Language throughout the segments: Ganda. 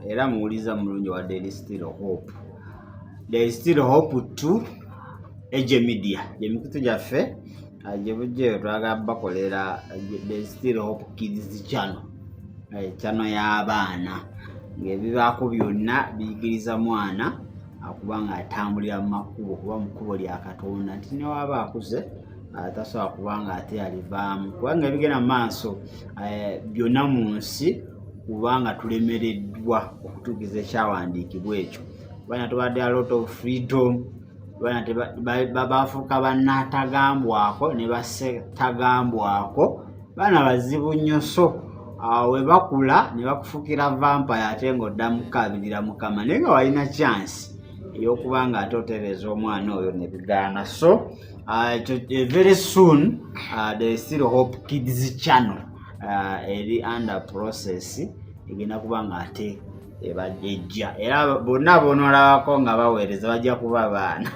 era muwuliza mulungi wa There is Still Hope. There is Still Hope to Age Media. Emikutu gyaffe gye bujjeyo twagala bakolera There is Still Hope Kids channel. Channel y'abaana ng'ebibaako byonna biyigiriza mwana kubanga atambulira mu makubo kuba mu kkubo lya Katonda nti ne waba akuze tasobola kubanga ate alivaamu kubanga ebigenda mu maaso byonna mu nsi kubanga tulemereddwa okutuukiza ekyawandiikibwa ekyo. Baana tubadde a lot of freedom, baana bafuuka bannatagambwako ne basetagambwako, baana bazibu nnyo. So we bakula ne bakufuukira vampire ate ng'odda mukabirira Mukama naye nga walina chance ey'okubanga ate otereeza omwana oyo ne bigaana. So very soon There is Still Hope Kids channel eri under process egenda kubanga ate ebajja era bonna bonoolabako nga baweereza bajja kuba baana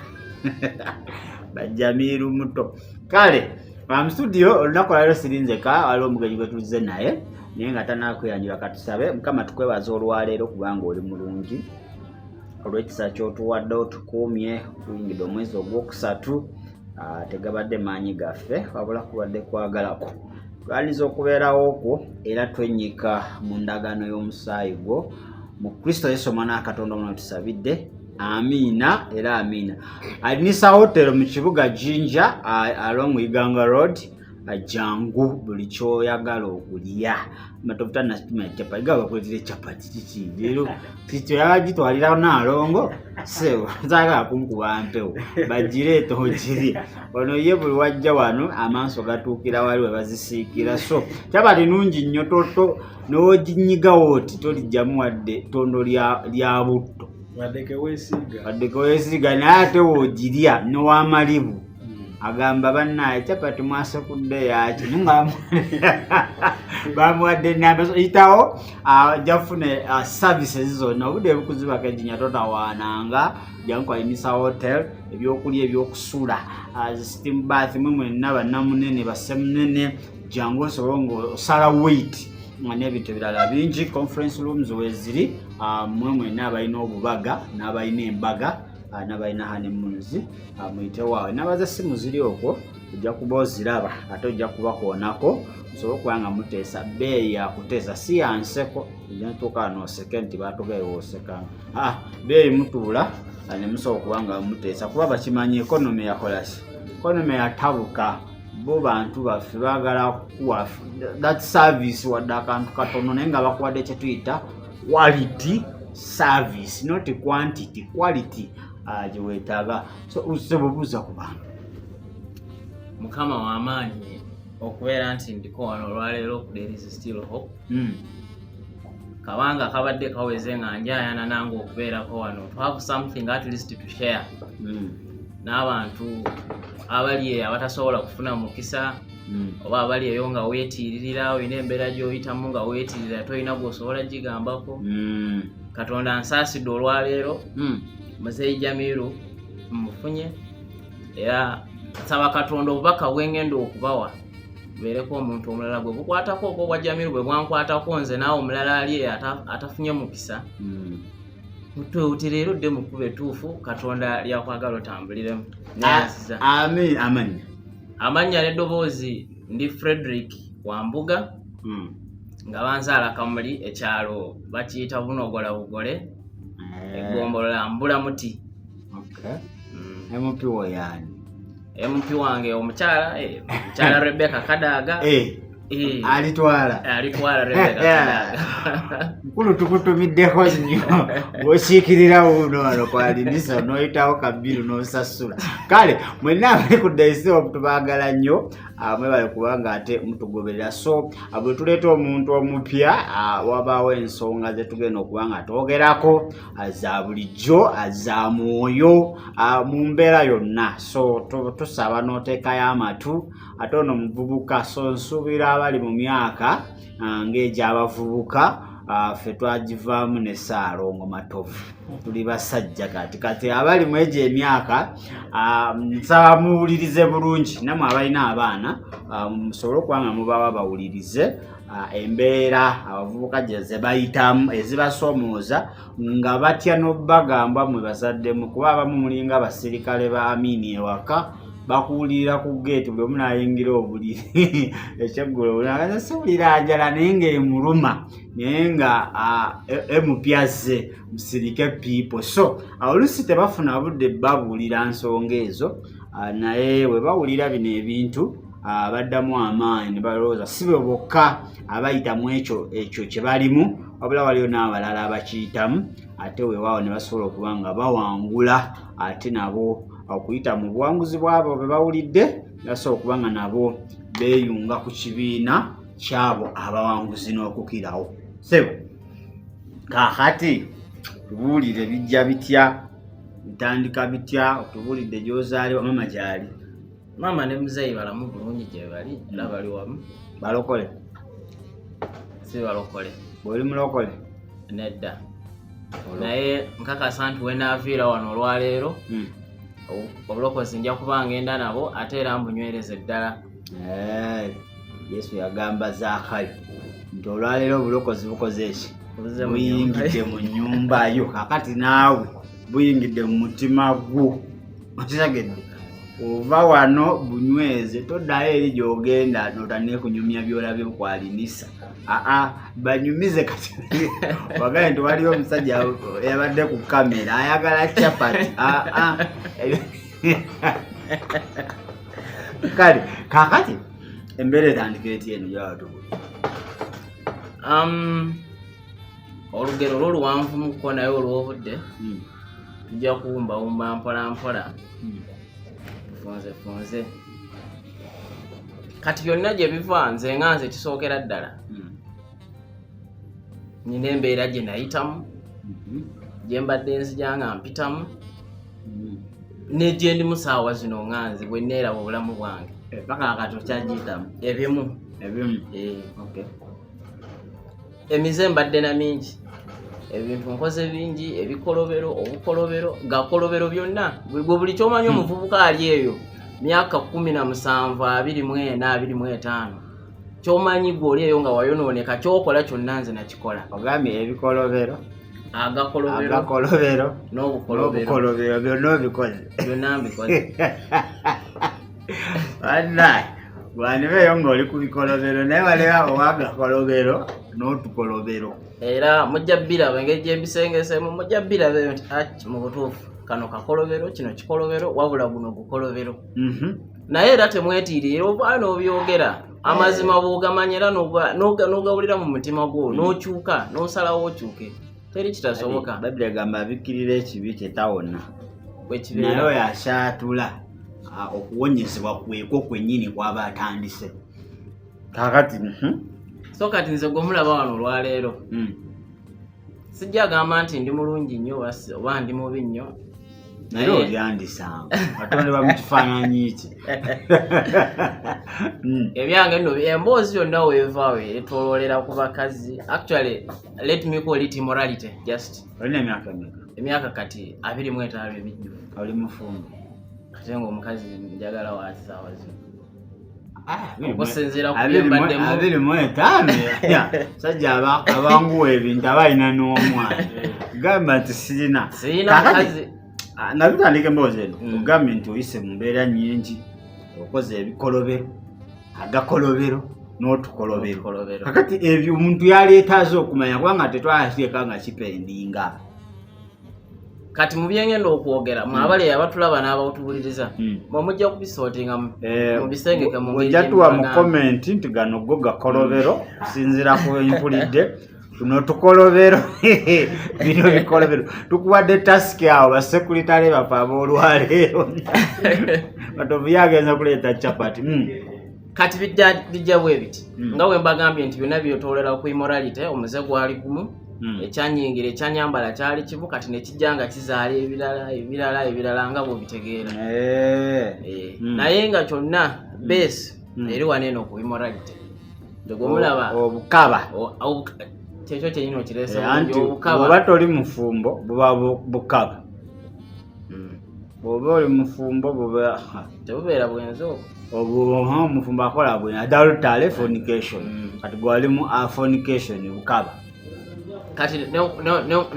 bajjamiiru muto. Kale mu studio olunaku lwaleero sirinzeka, waliwo omugenyi gwe tuzze naye naye nga tanakweyanjula. Katusabe Mukama tukwebaza olwaleero kubanga oli mulungi, olw'ekisa ky'otuwadde otukuumye tuyingidde omwezi ogwokusatu. Tegabadde maanyi gaffe wabula kubadde kwagalako. Twaniza okubeerawo okwo era twenyika mu ndagaano y'omusaayi gwo mu Kristo Yesu omwana wa Katonda omulala tusabidde. Amiina era amiina. Alinisa hotel mu kibuga Jinja along Iganga Road. Jangu buli kyoyagala okulya matofuta na stima chapati gaba kwetire chapati kiki lero kityoyaga gitwalira Nalongo sewo zaga kunkuba mpewo bagireto hojiri ono ye buli wajja wano amanso gatuukira wali we bazisiikira. So chapati nungi nnyo toto n'oginyiga woti tolijjamu wadde tondo lya butto wadde wesiga naye ate woogirya n'owamalibu agamba bannaye chapati mwasekudde yaki nga bamuwadde namba itawo jafune services zonna obudde bukuzibako ejinya totawaananga jangu alinisa hotel ebyokulya ebyokusula steam bath mwenna bannamunene bassemunene jangu osobola ng'osala weight n'ebintu ebirala bingi. Conference rooms weziri mwenna abalina obubaga n'abalina embaga n'abalina honeymoons muyite waawe n'abaza essimu ziri okwo ojja kuba oziraba ate ojja kubakoonako musobole okubanga muteesa bbeeyi yakuteesa si yanseko ojja ntuuka nooseke nti batugaye woosekanga bbeeyi mutuula ne musobola okubanga muteesa kuba bakimanyi economy yakolaki economy yatabuka bo bantu baffe baagala kuwa that service wadde akantu katono naye nga bakuwadde kye tuyita quality service not quantity quality jiwetaaga. So usebobuuza ku bantu Mukama w'amaanyi okubeera nti ndiko wano olwaleero ku There is Still Hope. Kabanga kabadde kaweze nga njayana nange okubeerako wano to have something at least to share n'abantu abali abatasobola kufuna mukisa oba abali eyo nga weetiiririra olina embeera gy'oyitamu nga weetiirira tolina gw'osobola gigambako. Katonda ansaasidde olwaleero Muzeeyi Jamiru mmufunye era nsaba Katonda obubaka bwengenda okubawa bubeereko omuntu omulala gwe bukwatako okwo obwa Jamiru bwe bwankwatako nze naawe omulala ali atafunye mukisa mutwewuti leero dde mukuba etuufu Katonda lyakwagala otambuliremu. Amannya n'eddoboozi ndi Frederick Wambuga nga banzaala Kamuli ekyalo bakiyita Bunogola Bugole egombolola mbula muti. MP woyani MP wange omukyala Rebecca Kadaga alitwala Rebecca Kadaga nkulu tukutumiddeko nnyo ng'osiikirira wuno wano kwalinisa n'oyitawo kabbiru n'osasula. Kale mwenna abali ku There is Still Hope tubaagala nnyo mwebale kubanga ate mutugoberera. So bwe tuleeta omuntu omupya wabaawo ensonga ze tugenda okubanga twogerako za bulijjo za mwoyo mu mbeera yonna. So tusaba n'oteekayo amatu ate ono muvubuka. So nsuubira abali mu myaka ng'egy'abavubuka ffe twagivaamu ne Saalongo Matovu tuli basajja kati abali mu egyo emyaka nsaba muwulirize bulungi nammwe abalina abaana musobole okubanga mubawa bawulirize embeera abavubuka gye zebayitamu ezibasomooza nga batya n'obbagamba mwe bazaddemu kuba abamu mulinga abasirikale ba Amini ewaka bakuwulira ku geeti buli omu naayingira obuliri ekyeggulo bulanga siwulira njala naye ng'emuluma naye nga emupyaze musirike people so oluusi tebafuna budde babuulira nsonga ezo naye bwe bawulira bino ebintu baddamu amaanyi ne balowooza si be bokka abayitamu ekyo kye balimu wabula waliyo n'abalala abakiyitamu ate weewaawo ne basobola okuba nga bawangula ate nabo okuyita mu buwanguzi bwabo bwe bawulidde basobola okuba nga nabo beeyunga ku kibiina kyabo abawanguzi n'okukirawo sebo kaakati tubuulire bijja bitya bitandika bitya otubuulidde gy'ozaalibwa mama gyali mama ne muzeeyi balamu bulungi gye bali era bali wamu balokole si balokole bw'oli mulokole nedda naye nkakasa nti we naaviira wano olwaleero obulokozi nja kuba ngenda nabo ate era mbunywereza eddala Yesu yagamba Zaakayo nti olwaleero obulokozi bukoze eki buyingidde mu nnyumba yo kakati naawe buyingidde mu mutima gwo okitegedde ova wano bunyweze toddayo eri gy'ogenda n'otandika kunyumya by'olabye bukwalinisa banyumize kati wagaye nti waliwo omusajja yabadde ku kamera ayagala chapati kale kakati embeera etandika eti eno gyawatubu olugero olw'oluwanvumuko naye olw'obudde tujja kuwumbawumba mpola mpola funze kati byonna gye biva nze nga nze kisookera ddala nina embeera gye nayitamu gye mbadde nzija nga mpitamu ne gye ndi mu ssaawa zino nga nze bwe neeraba obulamu bwange paka kati okyagiyitamu ebimu emize mbadde na mingi ebintu nkoze bingi ebikolobero obukolobero gakolobero byonna buli kyomanyi omuvubuka ali eyo myaka 17 24 25 kyomanyi gwoli eyo nga wayonooneka kyokola kyonna nze nakikola ogambye ebikolobero agakolobero n'obukolobero byonna mbikoze wanayi wandibeeyo ng'oli ku bikolobero naye waleba owagakolobero n'otukolobero era mujja biraba engeri gye mbisengesemu mujja biraba nti mu butuufu kano kakolobero kino kikolobero wabula guno gukolobero naye era temwetiirira oba n'obyogera amazima bw'ogamanyira n'ogawulira mu mutima gwo n'okyuka n'osalawo okyuke teri kitasoboka babiri agamba abikkirira ekibi kyetawona naye oyo akyatula okuwonyezebwa kwekwo kwennyini kwaba atandise kakati so kati nze gwemulaba wano olwaleero sijja agamba nti ndi mulungi nnyo oba ndi mubi nnyo naye olyandisanga watondebwa mu kifaananyi ki ebyange nno emboozi yonna weevaawo etwoloolera ku bakazi actually let me call it immorality just olina emyaka emeka emyaka kati 25 ebijjuvu oli mufumbo ate ng'omukazi njagala waasaawa zino abiri mu etaano sajja abanguwa ebintu abalina n'omwana gamba nti sirina mukazi nabitandika emboozi eno ogambye nti oyise mu mbeera nnyingi okoze ebikolobero agakolobero n'otukolobero kakati ebyo omuntu yaleetaaze okumanya kubanga tetwalateeka nga kipendinga kati mu byengenda okwogera mwabali abatulaba n'abatuwuliriza mujja kubisootinga mu bisengeke mu ngeri ojjatuwa mu komenti nti gano go gakolobero kusinziira ku empulidde tuno tukolobero bino bikolobero tukuwadde tasiki awo basekuritale bafe ab'olwaleero batovu yagenza kuleeta capati kati bijja bwe biti nga bwe mbagambye nti byonna byetoolera ku immorality omuze gwali gumu ekyanyingira ekyanyambala kyali kimu kati nekijja nga kizaala ebirala nga bw'obitegeera naye nga kyonna base eri waneeno ku immorality ndogomulaba obukaba kyekyo kyenyini okireesa oba toli mufumbo buba bukaba bw'oba oli mufumbo bw'oba tebubeera bwenzo omufumbo akola bwe adultery fornication kati gwali mu fornication bukaba kati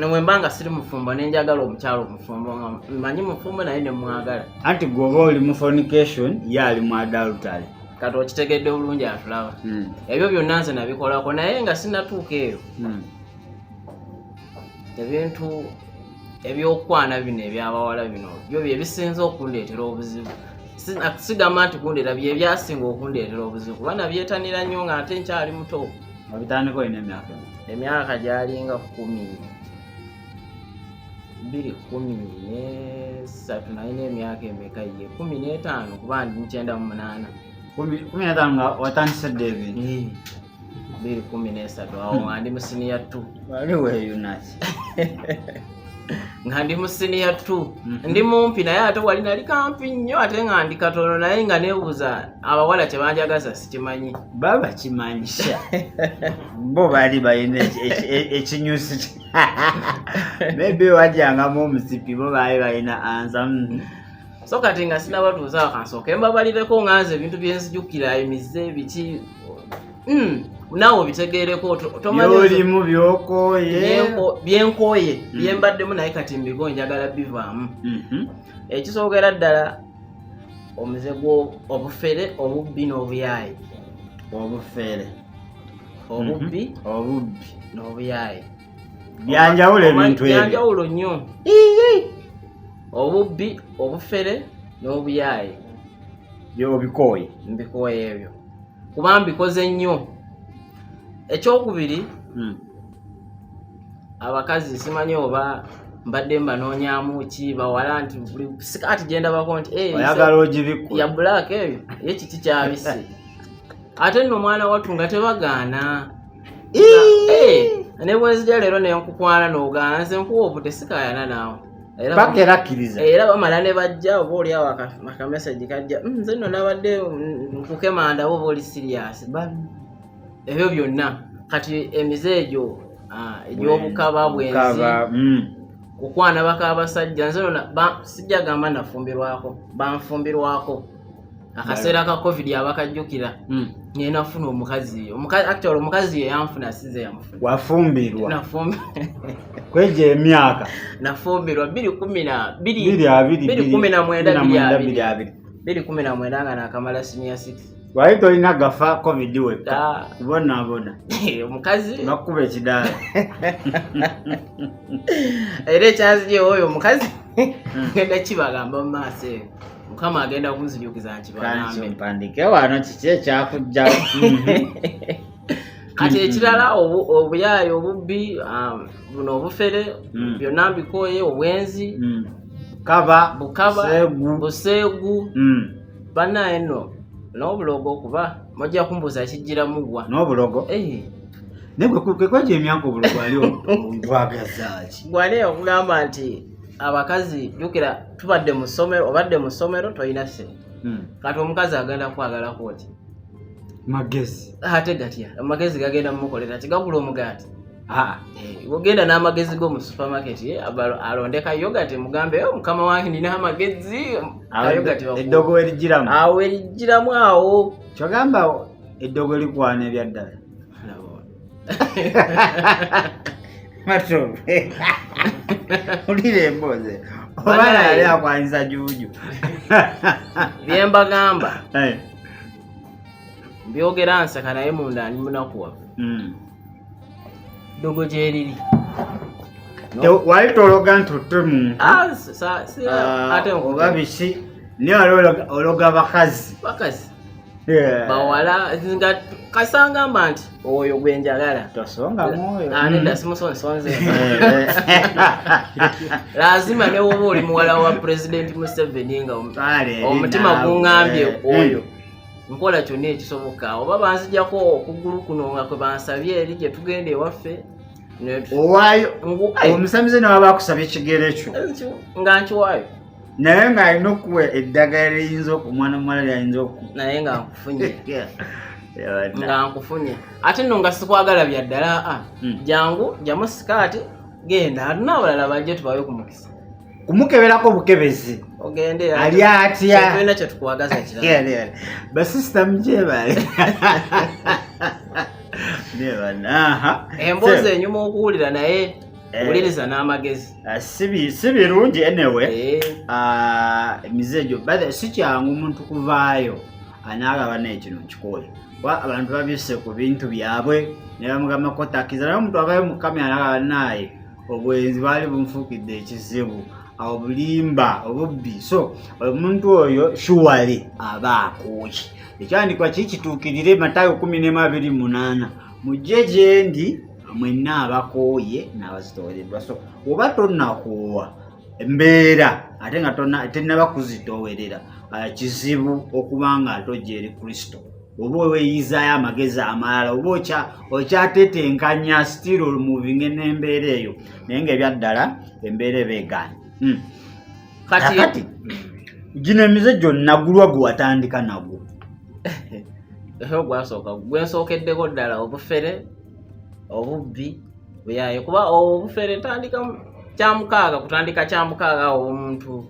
ne mwembanga siri mufumbo nenjagala omukyalo omufumbo mmanyi mufumbo naye nemwagala anti gwoba oli mu fornication ye ali mu adultery kati okitegedde bulungi atulaba ebyo byonna nze nabikolako naye nga sinatuuka eyo ebintu ebyokwana bino ebyabawala bino byo bye bisinza okundeetera obuzibu sigamba nti kundeeta bye byasinga okundeetera obuzibu kuba nabyetanira nnyo nga ate nkyali muto wabitandika olina emyaka gyalinga 13 nalina emyaka emeka ye 15 kuba ndi 98 15 nga watandise dde ebintu 2013 awo nga ndi mu senior 2 wali weeyunaki nga ndi mu senior 2 ndi mumpi naye ate wali nali kampi nnyo ate nga ndi katono naye nga neebuuza abawala kye banjagaza sikimanyi baba kimanyisa bo bali balina ekinyusi maybe wajjangamu omusipi bo baali balina ansa so kati nga sinabatuuza akansooka embabalireko nganze ebintu byenzijukira emize biki naawe bitegeereko tomanyiolimu byenkooye byembaddemu naye kati Mbikoye njagala bivaamu ekisookera ddala omuze obufere obubbi n'obuyaayi obubbi n'obuyaayi byanjawulo ebintu ebyo byanjawulo nnyo obubbi obufere n'obuyaayi byobikoye Mbikoye ebyo kuba mbikoze nnyo ekyokubiri abakazi simanyi oba mbadde mbanoonyaamu ki bawala nti buli sikaati gyendabako nti oyagala ogibikku ya black eyo ye kiti kyabise ate nno omwana wattu nga tebagaana ne bwenzija leero nenkukwana n'ogaana nze nkuwa obudde sikaayana naawe era bamala ne bajja oba oliawo akameseji kajja nze nno nabadde nkukemanda oba oli sirias ebyo byonna kati emize egyo egy'obukaba bwenzi kukwana baka abasajja nze nno sijja gamba nafumbirwako banfumbirwako akaseera ka covid abakajjukira nafuna omukazi actually omukazi yeyanfuna size yamufuna wafumbirwa kweje emyaka nafumbirwa 2019 nga nakamala senior 6 wali tolina gafa covid wekka kubonabona omukazi bakuba ekidaala era ekyanzije oyo omukazi genda kibagamba mu maaso eyo mukama agenda kunzijukiza nkibanambe mpandike wano kiki ekyakujja kati ekirala obuyaayi obubbi buno obufere byonna Mbikoye obwenzi bukaba buseegu bannaye nno n'obulogo kuba mujja kumbuuza kijjira mugwa n'obulogo kwekwaja emyaka obulogo ali ogwagazaki gwane okugamba nti abakazi jukira tubadde mu ssomero obadde mu ssomero tolina ssente kati omukazi agenda kwagalako oti magezi ate gatya amagezi gagenda mumukolera kigagula omugaati ogenda n'amagezi go mu supermarket alondeka yogati mugambe mukama wange nina amagezi eddogo erigiramu awo erigiramu awo kyogamba eddogo likwana ebyaddala matobe ulire emboozi obana yali akwanyiza juuju byembagamba byogera nsaka naye munda ndi munakuwa Ddogo gyeriri wali tologa nti ottemu oba biki naye wali ologa bakazi bawala nga kasangamba nti oyo gwenjagala tosongamuoyo simusonsonze lazima ne woba oli muwala wa President Museveni nga omutima guŋŋambye oyo nkola kyonna ekisoboka oba banzijjako okugulu kuno nga kwe bansabye eri gye tugenda ewaffe owaayo omusamize nawe bakusabye ekigero ekyo nga nkiwaayo naye ng'alina okuwa eddagala liyinza omwana muwala lyayinza naye nga nkufunye ate nno nga sikwagala bya ddala jangu jamu sikaati genda alina abalala bajje tubawe ku mukisa kumukeberako bukebezi ogende ali atya twina kye tukwagaza kirala basista mujebale nebana emboozi enyuma okuwulira naye wuliriza n'amagezi si birungi anyway emizejo si kyangu omuntu kuvaayo anaagaba n'ekino kikoye abantu babise ku bintu byabwe ne bamugamba kotakiza naye omuntu avaayo mukamya anaagaba naye obwenzi baali bumufuukidde ekizibu obulimba obubbi so omuntu oyo shuwale aba akooye ekyandikwa kikituukirire Matayo 12:8 mujje gye ndi mwenna abakooye n'abazitoowereddwa so oba tonnakoowa embeera ate nga tennaba kuzitoowerera kizibu okuba nga atojja eri Kristo oba weeyizaayo amagezi amalala oba okyatetenkanya still moving n'embeera eyo naye ng'ebyaddala embeera ebeegaanye kati gino emize gyonna gulwa gwe watandika nagwo gwasooka gwensookeddeko ddala obufere obubbi buyaye kuba obufere kutandika kyamukaaga omuntu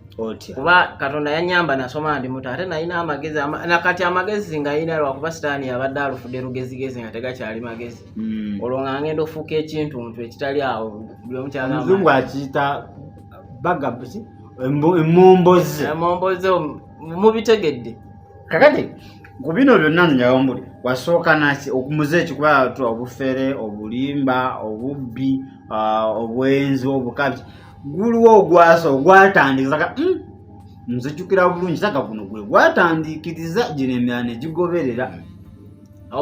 kuba Katonda yanyamba nasoma ndi muto ate nalina amagezi nakati amagezi nga yina lwakuba sitaani yabadde alufudde lugezigezi nga tegakyali magezi olwo nga ngenda ofuuka ekintu ntu ekitali awo buli omukyala omuzungu akiyita bagabusi emomboze mubitegedde kakati ku bino byonna nnyawambuli wasooka naki okumuze ekikuba obufere obulimba obubbi obwenzi obukabyi guliwo ogwatandika nzijukira bulungi saka guno gwe gwatandikiriza gino emirala ne gigoberera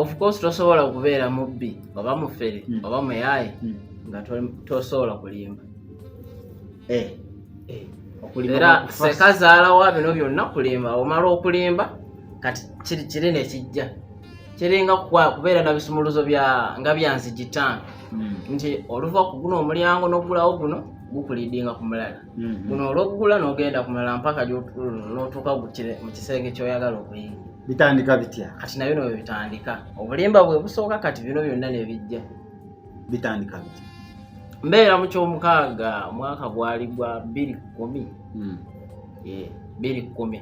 of course tosobola okubeera mubbi oba mufere oba muyaye nga tosobola kulimba era sekazaalawo bino byonna kulimba omala okulimba kati kiri nekijja kiringa kubeera na bisumuluzo nga byanzigi 5 nti oluva ku guno omulyango n'ogulawo guno gukulidinga ku mulala guno olw'okugula n'ogenda ku mulala mpaka n'otuuka mu kisenge ky'oyagala okuyinga bitandika bitya kati nabyo nabyo bitandika obulimba bwe busooka kati bino byonna ne bijja bitandika bitya mbeera mu kyomukaaga mwaka gwali gwa 2010 2010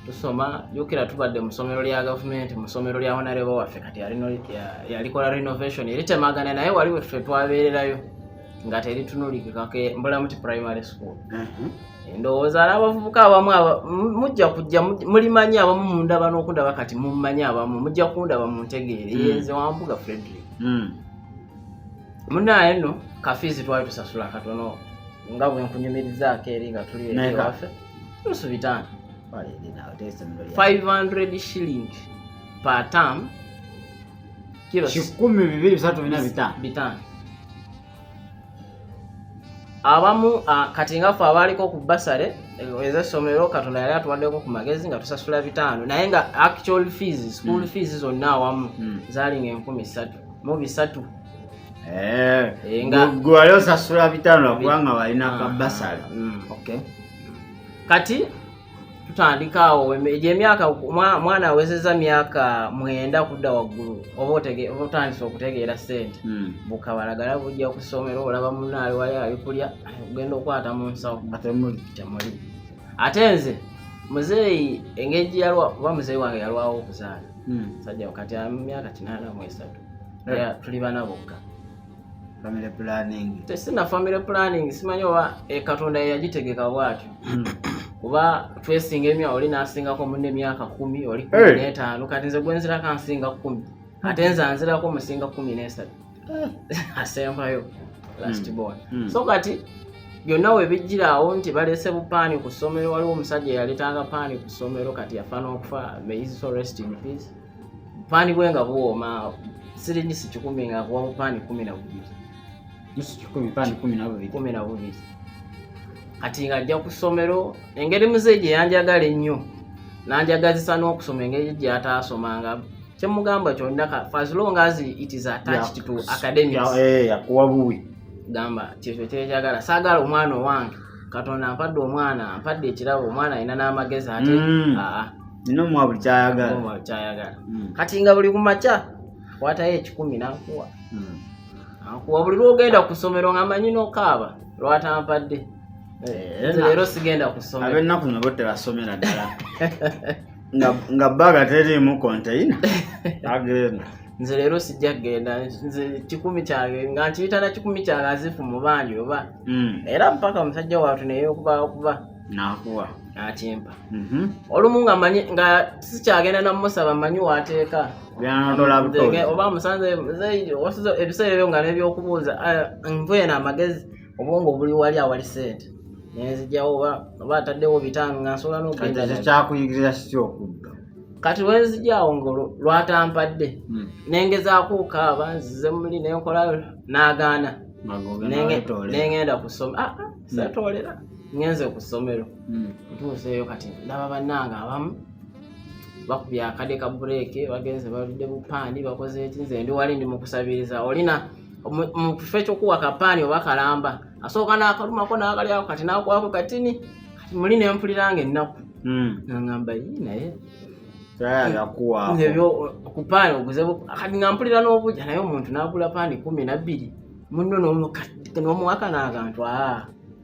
tusoma jukira tubadde mu ssomero lya gavumenti mu ssomero lya honorable waffe kati yalikola renovation eritemagana naye waliwo ffe twabeererayo nga teritunulikikake Mbulamuti primary school ndowooza n'abavubuka abamu mujja kujja mulimanyi abamu mundaba n'okundaba kati mummanyi abamu mujja kundaba mu ntegeere yenze Wambuga Frederick munaye nno kafiizi twali tusasula katono nga bwe nkunyumirizaako eri nga tuli ewaffe nusu 5 500 shillings per term kilo 1,245 abamu kati nga ffe abaaliko ku basale ez'essomero Katonda yali atuwaddeko ku magezi nga tusasula 5 naye nga actual fees school fees zonna awamu zaalinga 3,300 gwe wali osasula 5 kubanga walina kabasala kati tutandika awo emyaka mwana awezezza myaka 9 kudda waggulu oba otandise okutegeera ssente bukabalagala bujja ku ssomero olaba munnaali wali alikulya ogenda okwata mu nsawo temuli ate nze muzeeyi engeri oba muzeeyi wange yalwawo okuzaala sajja kati myaka 83 tuli bana bokka family planning tesina family planning simanyi oba Katonda yagitegeka bwatyo kuba twesinga emyaka oli n'asingako munne emyaka 10 oli 15 kati nze gwenzirako ansinga 10 ate nze anzirako musinga 13 asembayo last born so kati byonna we bijjiraawo nti balese bupaani ku ssomero waliwo omusajja yaleetanga paani ku ssomero kati yafa n'okufa may his soul rest in peace bupaani bwe nga buwooma siringisi 10 nga kuwa bupaani 12 12 kati nga ajja ku ssomero engeri muzeeyi gye yanjagala ennyo nanjagazisa n'okusoma engeri gy'ataasomanga kyemugamba kyonna as long as it is attached to academics yakuwa buwi gamba kyekyo kyeyagala saagala omwana owange Katonda ampadde omwana ampadde ekirabo omwana alina n'amagezi ate nina omuwa buli kyayagala kati nga buli kumakya kwatayo 10 n'akuwa buli lwogenda ku ssomero nga manyi n'okaaba lwatampadde Lero sigenda kusoma. Abennaku nabo tebasomera ddala. Nga bbaga teriimu container. Agenda. Nze leero sijja kgenda. Nze 10 kyange nga nkiyita na 10 kyange azifu mu bangi oba. Era mpaka omusajja wattu naye okuba. Nakuwa. Akimpa. Olumu nga manyi nga sikyagenda namusaba manyi wateeka. Byanotola butozi. Oba musanze wasizo ebiseera ebyo nga n'ebyokubuuza nvuye n'amagezi obwongo buli wali awali ssente. Nenzijjawo oba ataddewo 5 nga nsobola n'okugenda. Kati kyakuyigiriza kityo okudda. Kati wenzijjawo ngolo lwatampadde. Nengezaako okukaaba nzize muli nenkola n'agaana. Nengenda kusoma. Satolera. Ngenze ku ssomero. Ntuuseeyo kati ndaba bannange abamu bakubye akade ka break bagenze baludde bupaani bakoze eki nze ndi wali ndi mu kusabiriza olina mu kifo ky'okuwa kapaani oba kalamba asooka n'akalumako n'akalyako kati n'akwako katini kati muli ne mpuliranga ennaku ngamba naye ebyo kupaani oguze kati nga mpulira n'obujja naye omuntu n'agula paani 12 munno n'omuwaka n'agantu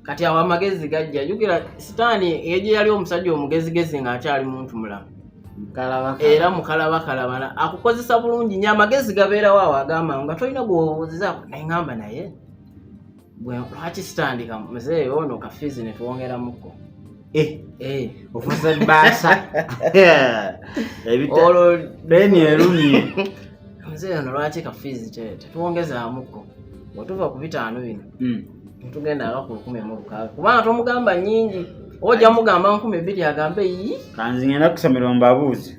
kati awo amagezi gajja jukira sitaani eje yali omusajja omugezigezi ng'akyali muntu mulamu era mukalaba akukozesa bulungi nnyo amagezi gabeerawo awo agamba nga tolina gwobuuzizaako naye ngamba naye lwaki sitandika muzeeyi ono kafiizi ne tuwongeramuko ofuuse bbaasa olwo beni erumye muzeeyi ono lwaki kafiizi tetuwongezaamuko bwetuva ku 5 bino tugenda ku 16 kubanga tomugamba nnyingi ojja mugamba 20 agambe kanzi ngenda kusomera mbabuuzi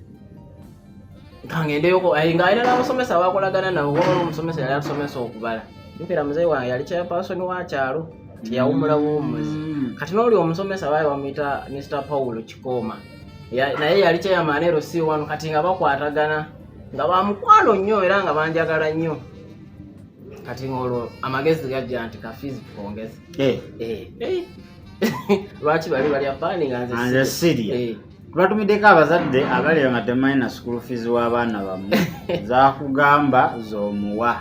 kangendeyo nga alina n'abasomesa bakolagana nabo waliwo omusomesa yali atusomesa okubala jukira muzeeyi wange yali chairperson wa kyalo tiyawumula buwummuzi kati n'oli omusomesa baali bamuyita Mr. Paulo Kikooma naye yali chairman LC1 kati nga bakwatagana nga bamukwano nnyo era nga banjagala nnyo kati ngolo amagezi gajja nti kafiizi tukongeze lwaki bali apaani nga nze siria tubatumiddeko abazadde abali nga temanyi na school fees w'abaana bammwe zakugamba z'omuwa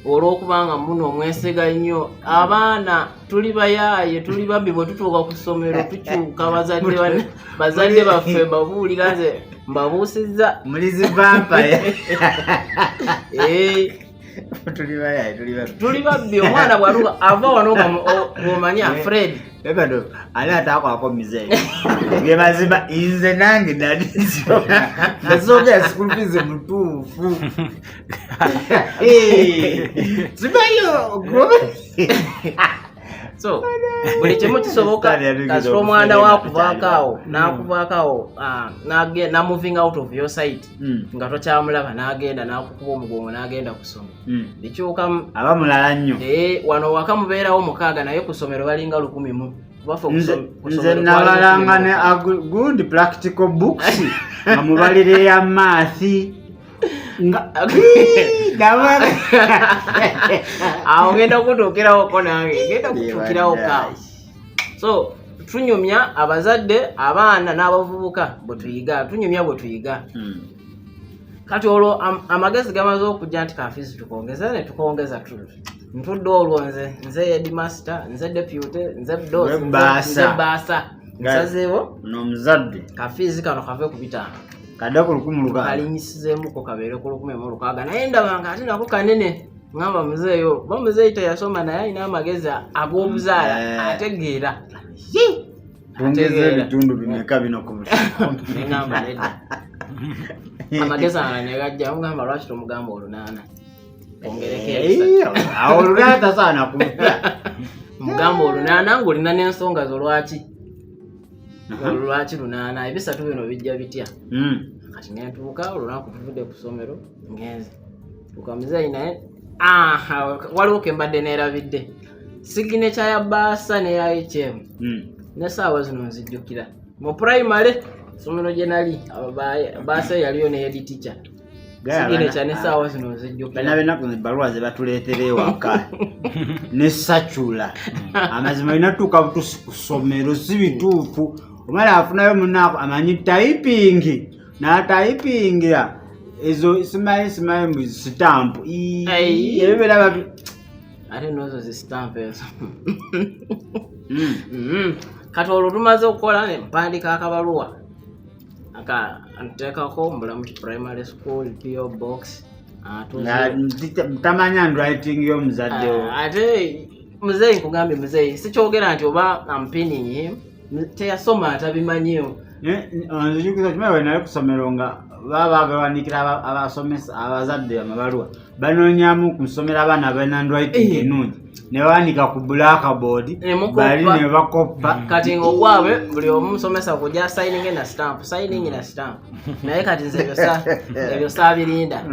olw'okubanga muno omwesiga nnyo abaana tuli bayaaye tuli babbi bwe tutuuka ku ssomero tukyuka bazadde baffe mbabuulira nze mbabuusizza mulizi vampaye tuli babbi omwana bwaluka ava wano ng'omanya Fred ebado ali ataakwako mizeeyi bye mazima nze nange nasooka school fees mutuufu sibayo so buli kimu kisoboka kasita omwana wakuvaako n'akuvaako na moving out of your site nga tokyamulaba n'agenda n'akukuba omugongo n'agenda kusoma bikyukamu aba mulala nnyo wano waka mubeerawo 6 naye ku ssomero balinga 100 nze nabalanga ne good practical books nga mubalire ya maathi awo ngenda kutuukirawo nange ngenda kutuukirawo kaawo so tunyumya abazadde abaana n'abavubuka bwe tuyiga tunyumya bwe tuyiga kati olwo amagezi gamaze okujja nti kafiizi tukongeza ne tukongeza ntudde olwo nze headmaster nze deputy nze baasa nsazeewo n'omuzadde kafiizi kano kave ku 5 kadde ku 100 kalinyisizeemuko kabeere ku 116 naye ndaba nga ate nako kanene ngamba muzeeyo ba muzeeyi teyasoma naye alina amagezi ag'obuzaala ategeera tongeza ebitundu bimeka bino ku ngamba nedda amagezi ana negajja ngamba lwaki tomugamba olunaana awo olunaana tasaana kupya mugamba olunaana ng'olina n'ensonga zo lwaki lunaana ebisatu bino bijja bitya kati nentuuka olunaku tuvudde ku ssomero ngenze tuuka muzeeyi naye waliwo ke mbadde neerabidde signature ya baasa neya HM n'essaawa zino nzijjukira mu primary ssomero gye nali baasa yaliyo ne head teacher signature n'essaawa zino nzijjukira benaku ebbaluwa ze batuleetera ewaka ne sacula amazima olina tuuka butusi ku ssomero si bituufu omala afunayo munaako amanyi typing n'atypingira ezo simanyi mu sitampu ebibeera ate nozo zi stamp ezo. Kati olwo tumaze okukola ne mpandika akabaluwa nteekako Mbulamu primary school PO box. Tamanya handwriting y'omuzadde wo. Ate muzeeyi nkugambye muzeeyi sikyogera nti oba ampinning him teyasoma atabimanyiyo. Nzijukira kimawe naye kusomero nga baba bawandiikira abasomesa abazadde amabaluwa banoonyamu kusomera abaana handwriting ennungi ne bawanika ku blackboard bali ne bakoppa. Kati ng'ogwabwe buli omu musomesa kujja signing na stamp naye kati nze ebyo saabirinda.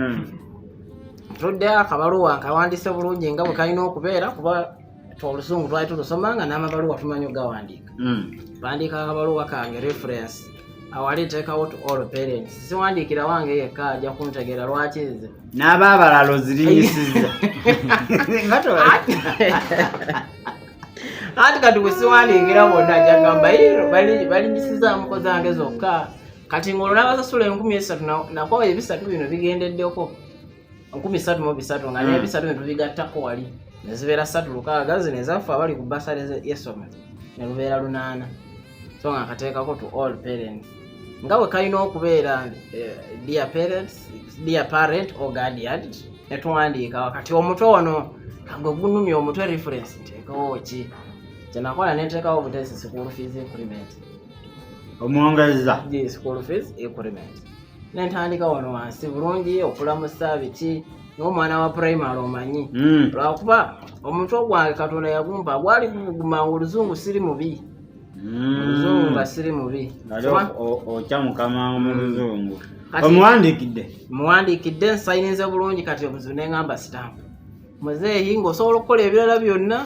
Tudde akabaluwa nkawandise bulungi nga bwe kalina okubeera kuba Olusungu twali tulusomanga n'amabaluwa tumanyi ogawandiika. Mpandiika akabaluwa kange reference awali nteekawo to all parents. Siwandiikira wange yekka ajja kuntegeera lwaki nze n'abaabalala ozirinyisizza. Anti kati bwe siwandiikira bonna ajja ngamba balinyisiza muko zange zokka. Kati ng'olwo n'abasasula 13,000 nakwawa 3 bino bigendeddeko 13,300 nga n'ebisatu bino tubigattako wali. Nezibeera 3,600 zino ezaffe abali ku basale y'essomero ne lubeera 8. So nga kateekako to all parents. Nga bwe kalina okubeera dear parent or guardian ne tuwandiika kati omutwe wano gwe gunumya omutwe reference nteekawo ki. Kyenakola ne nteekawo obutesi school fees increment. Omwongeza. School fees increment. Ne ntandika wano wansi bulungi okulamusa biki. N'omwana wa primary omanyi. Lwakuba omutwe gwange Katonda yagumpa gwali guguma Oluzungu siri mubi. Oluzungu nga siri mubi. Okya mukama mu Luzungu. Omuwandiikidde nsayinize bulungi kati obuzibu ne ngamba stamp. Muzeeyi ng'osobola okukola ebirala byonna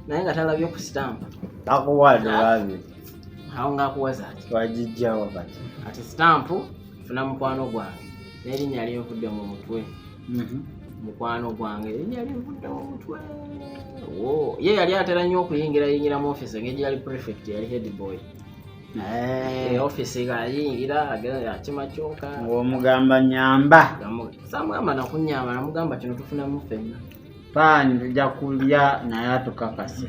naye nga talabye ku stamp. Takuwadde wabi. Awo ng'akuwaza ati. Wagijjawo kati. Ati stamp funa mukwano gwange n'erinnya ly'envudde mu mutwe. Mukwano gwange erinnya ly'envudde mu mutwe. Ye yali atera nnyo okuyingira mu office ng'egi yali prefect yali head boy. Office gayingira akima kyoka. Ng'omugamba nyamba. Samugamba nakunyamba namugamba kino tufunamu ffenna. Pani tujja kulya naye atukakase.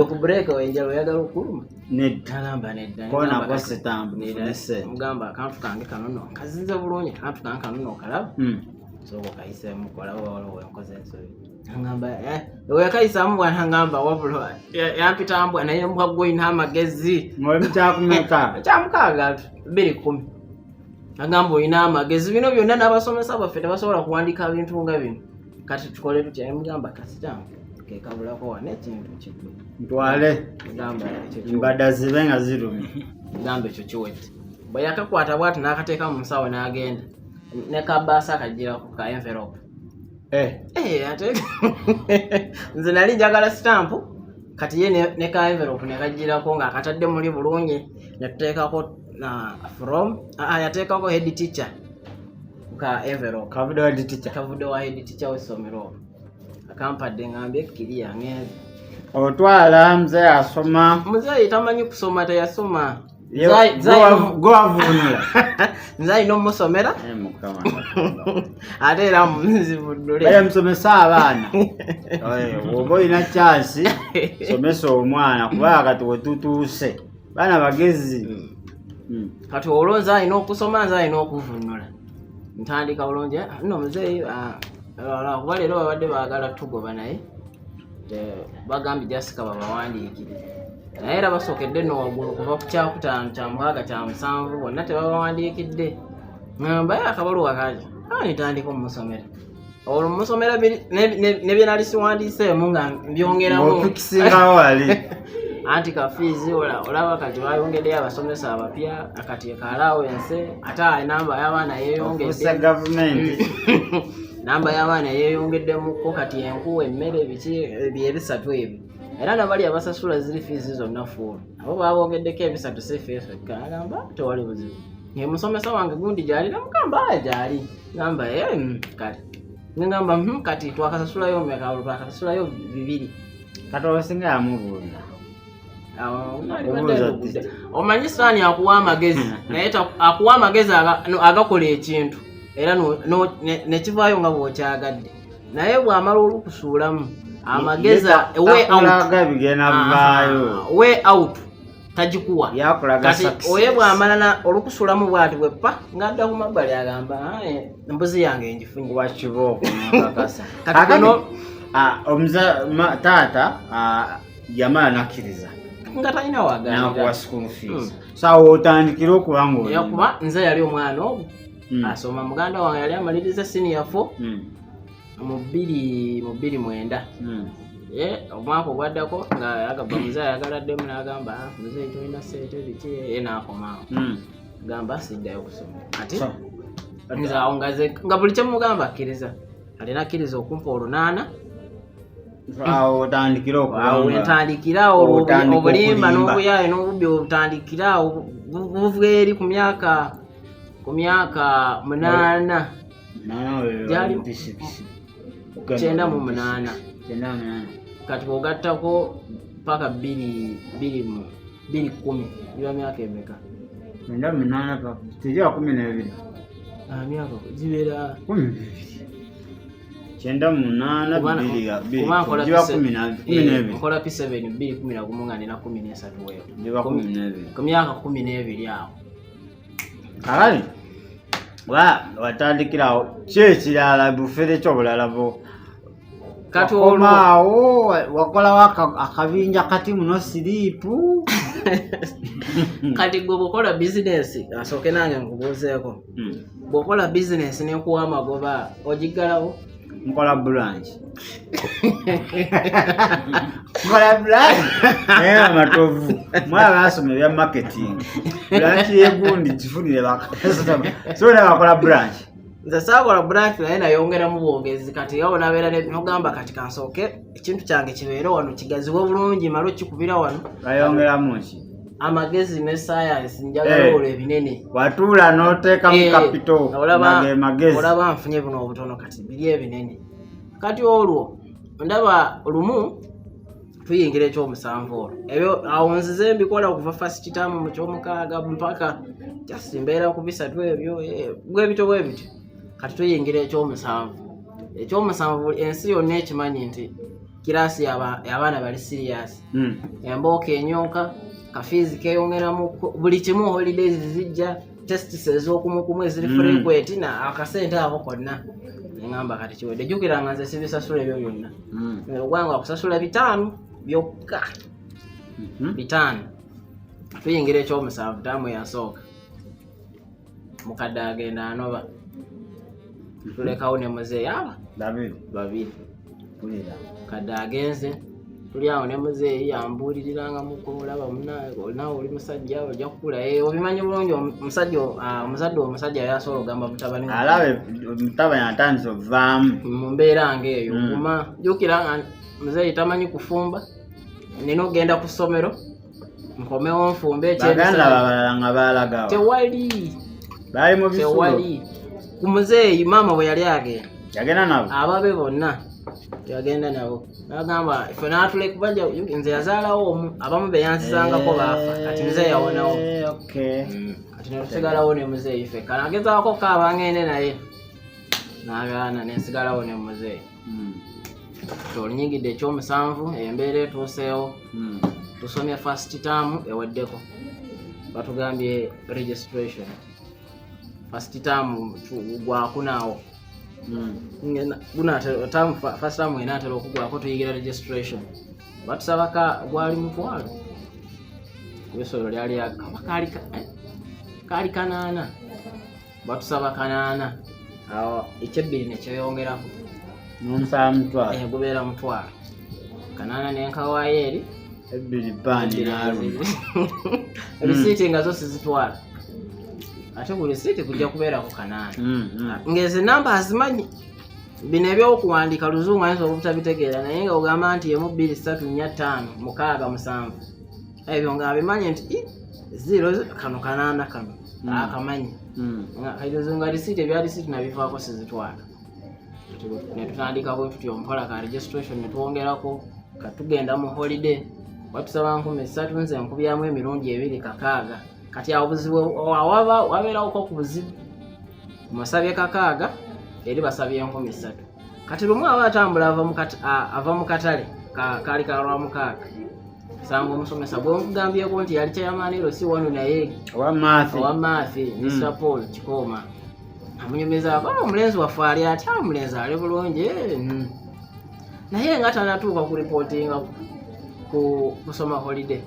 Ku break wenjala oyagala okuluma. Nedda. Nedda. Kona kwa stamp. Mugamba akantu kange kanono kazinze bulungi akantu kange kanono okalaba. So okayise mukola waliwo enkoze ensobi. Ngamba we akayisamu bwana ngamba wabulwa yampita mbwa naye mbwa gwoyina amagezi. Ngoli mukyakumeka. Kyamukaaga 210. Ngamba oyina amagezi bino byonna n'abasomesa baffe tebasobola kuwandiika bintu nga bino. Kati tukole tutya mugamba kasitamu ke kabulako wane kintu kikwe ntwale ngamba mbada zibe nga zirumi ngamba ekyo kiwete bwe yakakwata bwatu n'akateeka mu nsawo n'agenda ne kabasa akagira ku ka envelope ate nze nali njagala stamp kati ye ne ka envelope ne kagirako nga akatadde muli bulungi ne tuteekako from yateekako head teacher ka envelope kavude wa head teacher w'essomero akampadde ngambye kiriya ngeze otwala mzee asoma muzeeyi tamanyi kusoma teyasoma gwavunula nze alina omusomera ate era munzibuddule baye musomesa abaana oba olina chansi somesa omwana kubanga kati wetutuuse baana bagezi kati olwo nze alina okusoma nze alina okuvunula ntandika bulungi nno muzeeyi kuba leero babadde baagala tugoba naye bagambye jasika babawandiikire naye era basookedde nno waggulu kuva ku kyakutaano kyamukaaga kyamusanvu bonna tebabawandiikidde ngamba ye akabaluwa kaja nitandika omumusomera olwo mumusomera ne bye nali siwandiiseemu nga mbyongeramu ofikisingawo wali anti kafiizi olaba kati bayongeddeyo abasomesa abapya akati allowance ate namba y'abaana yeeyongedde gavumenti namba y'abaana yeeyongeddemuko kati enku emmere biki ebisatu ebyo era nabali abasasula ziri fiizi zonna fuulu abo baabongeddeko ebisatu si feeso agamba tewali buzibu musomesa wange gundi gyali namugamba gyali gamba kati ngamba kati twakasasulayo mmeka twakasasulayo 2 kati obasinga yamubuuza omanyi saani akuwa amagezi naye akuwa amagezi agakola ekintu era nekivaayo nga bw'okyagadde naye bw'amala olukusuulamu amageza way out tagikuwa kati oye bw'amala olukusuulamu bw'ati bweppa ng'adda ku mabbali agamba embuzi yange ngifunye wakibooko taata yamala nakkiriza nga talina waganira school fees sawa otandikira okuba yakuba nze yali omwana ogwo asoma muganda wange yali amaliriza senior 4 mu 2009 omwaka ogwaddako nga yagamba muzeeyi ayagaladdemu n'agamba muzeeyi tolina sente biki ye n'akomaawo gamba siddayo kusoma ati nze awo nga buli kyemugamba akkiriza alina akkiriza okumpa olunaana wentandikira obulimba n'obuyaaye n'obubbi obutandikira buva eri ku myaka 8 gyali 98 kati bw'ogattako paka 2010 giba myaka emeka 12 myaka gibeera 9 nkola P7 2011 nga nina 13 weeyo ku myaka 12 awo kale watandikirawo kyekirala bufere kyobulala bo kati olwawo wakolawo akabinja kati muno siriipu kati gwe bw'okola bizinesi asooke nange nkubuuzeeko bw'okola bizinesi n'ekuwa amagoba ogiggalawo nkola branch amatovu mwala basoma ebya marketing branch yegundi kifunire bakasona bakola branch nze saakola branch naye nayongeramu bwongezi kati yawo nabeera nogamba kati kansooke ekintu kyange kibeere wano kigaziwe bulungi malo kikubira wano ayongeramu ki amagezi ne science njagala olwo ebinene watuula n'oteeka mu capital magezi olaba nfunye buno obutono kati biri ebinene kati olwo ndaba lumu tuyingira ekyomusanvu olwo ebyo awo nzize mbikola kuva first term mu kyomukaaga mpaka just mbeera ku bisatu ebyo bwebito kati tuyingira ekyomusanvu ensi yonna ekimanyi nti kirasi abaana bali serious embooka enyooka kafizi keyongeramu buli kimu holidays zijja tests ez'okumukumu eziri frequent na akasente ako konna ngamba kati kiwedde jjukira nga nze sibisasula ebyo byonna ogwanga kusasula 5 byokka 5 tuyingira ekyomusanvu taamu yasooka mukadde agenda anoba tulekawo ne muzeeyi babiri kadde agenze tuli awo ne muzeeyi yambuuliriranga mukolaba nawe oli musajja ojja kukula obimanyi bulungi omusajja yasobola ogamba mutabani alabe mutabani atandise ovaamu mu mbeera ng'eyo kuma jjukira nga muzeeyi tamanyi kufumba nina ogenda ku ssomero nkomewo nfumbe baganda babalala nga baalagawo tewali baali mu bisulo ku muzeeyi maama bwe yali agenda yagenda nabo ababe bonna yagenda nabo nagamba ife naatuleka bajja nze yazaalawo omu abamu beyanzizangako baafa kati muzeeyi yawonawo kati netusigalawo ne muzeeyi fe kanagezaako kaabangende naye nagaana nensigalawo ne muzeeyi tolinyigidde ekyomusanvu embeera etuuseewo tusomye first term eweddeko batugambye registration first term gwakunaawo first term enaatera okugwako tuyigira registration batusabaka gwali mutwalo ebisolo lyali kaali 8 batusaba 8 awo ekyebbiri nekyeyongerako n'omusala mutwalo gubeera mutwalo 8 nenkawaayo eri ebbiri bandi naalu risiiti nga zo sizitwala ate ku risiiti kujja kubeerako 8 ngeze namba azimanyi bino ebyokuwandiika luzungu ayinza obutabitegeera naye nga ogamba nti 1 2 3 4 5 6 7 ebyo nga abimanyi nti 0 kano 8 kano akamanyi nga risiiti ebya risiiti nabivaako sizitwala netutandika bwe tutyo mpola ka registration netwongerako katugenda mu holiday batusaba 3 nze nkubyamu emirundi 2 kakaaga kati awo buzibu wabeerawo ko ku buzibu musabye kakaaga eri basabye 3 kati lumu aba atambula ava mu katale kaali kalwa mukaaga sanga omusomesa bw'omugambyeko nti yali kyayamaaniro si wano naye owamaafi Mr. Paul Kikooma amunyumizaako omulenzi waffe ali atya omulenzi ali bulungi naye nga tanatuuka ku ripootinga kusoma holiday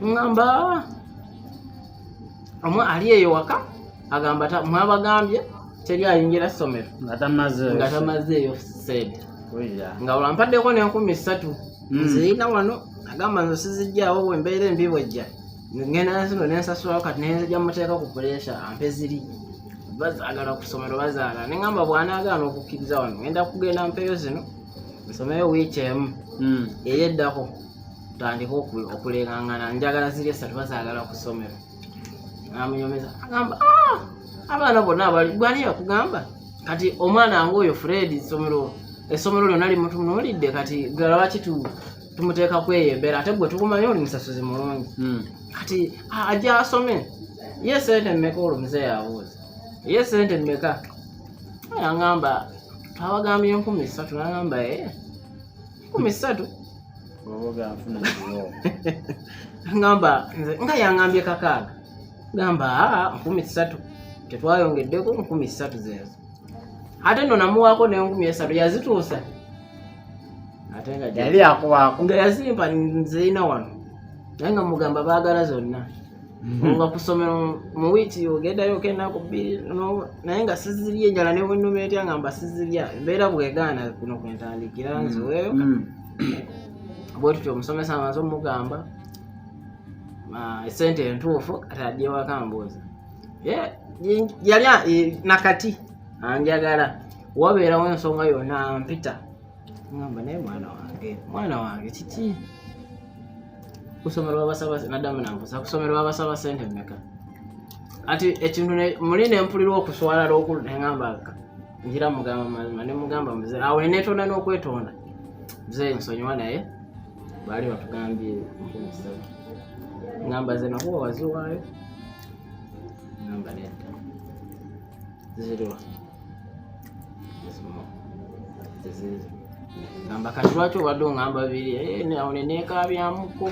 ngamba omwe ali eyo waka agamba mwabagambye teri ayingira ssomero nga tamazeeyo sente nga olwampaddeko n'3,000 nzirina wano agamba nze sizijjaawo bwe mbeera embi bwejja ngenda nasino nensasulawo kati nenzija muteeka ku puresha ampe ziri bazaagala ku ssomero bazaagala neŋŋamba bw'anaagaana okukkiriza wano ngenda kugenda mpeyo zino nsomeyo wiiki emu eri eddako tutandike okuleŋŋangana njagala ziri 3 bazaagala ku ssomero namunyomeza agamba abaana bonna abali gwani yakugamba kati omwana nga oyo Fred essomero lyonna limutunuulidde kati gala lwaki tumuteeka kweyembera ate gwe tukumanyi oli musasuzi mulungi kati ajja asome ye sente mmeka olwo muzeeyi abuuza ye sente mmeka aŋŋamba twabagambye 3,000 n'aŋŋamba 3,000 ŋŋamba nze nga yaŋŋambye 6 gamba 3,000 tetwayongeddeko 3,000 zeezo ate nno namuwaako ne3,000 yazituusa ate nga yali akuwaako nga yazimpa nzirina wano naye nga mugamba baagala zonna nga kusomero mu wiiki ogendayo ok'ennaku 2 naye nga sizirya enjala ne bwennuma etya ngamba sizirya embeera bwegaana kuno kwentandikira nziweeyo bwe tutyo omusomesa amaze omugamba esente entuufu kati ajja ewaka mbuuza yali nakati anjagala wabeerawo ensonga yonna mpita ngamba naye mwana wange kiki kusomero babasaba naddamu nambuuza kusomero babasaba sente mmeka ati ekintu muli nempulirwa okuswala lwokulu neŋŋamba njira mugamba mazima ne mugamba muzeeyi awo neneetonda n'okwetonda muzeeyi nsonyiwa naye baali batugambye 3,000 ngamba ze nakuba waziwaayo ngamba nedda ziriwa zizizo ngamba kati lwaki obadde oŋŋamba 2 awo neneekabyamuko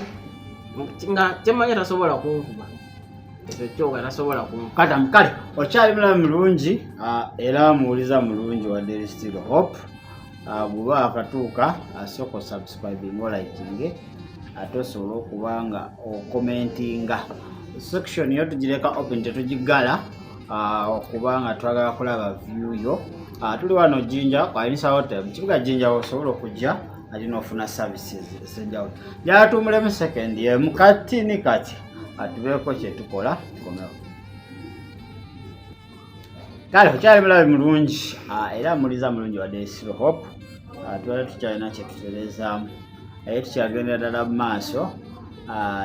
nga temanyi tasobola kunkuba ekyo kyoga tasobola kunkuba kale okyali mulamu mulungi era muwuliza mulungi wa Daily Still Hope bw'oba akatuuka asooka osubscribing olikinge ate osobola okuba nga okomentinga section yo tugireka open tetugigala okuba nga twagala kulaba view yo tuli wano Jinja Kwayinisa Hotel mu kibuga Jinja osobola okujja ate n'ofuna services ez'enjawulo njala tumulemu second emu kati ni kati atubeeko kye tukola tukomewo kale okyali mulabi mulungi era muliza mulungi wa Daily Still Hope twali tukyalina kye tutereezaamu naye tukyagendera ddala mu maaso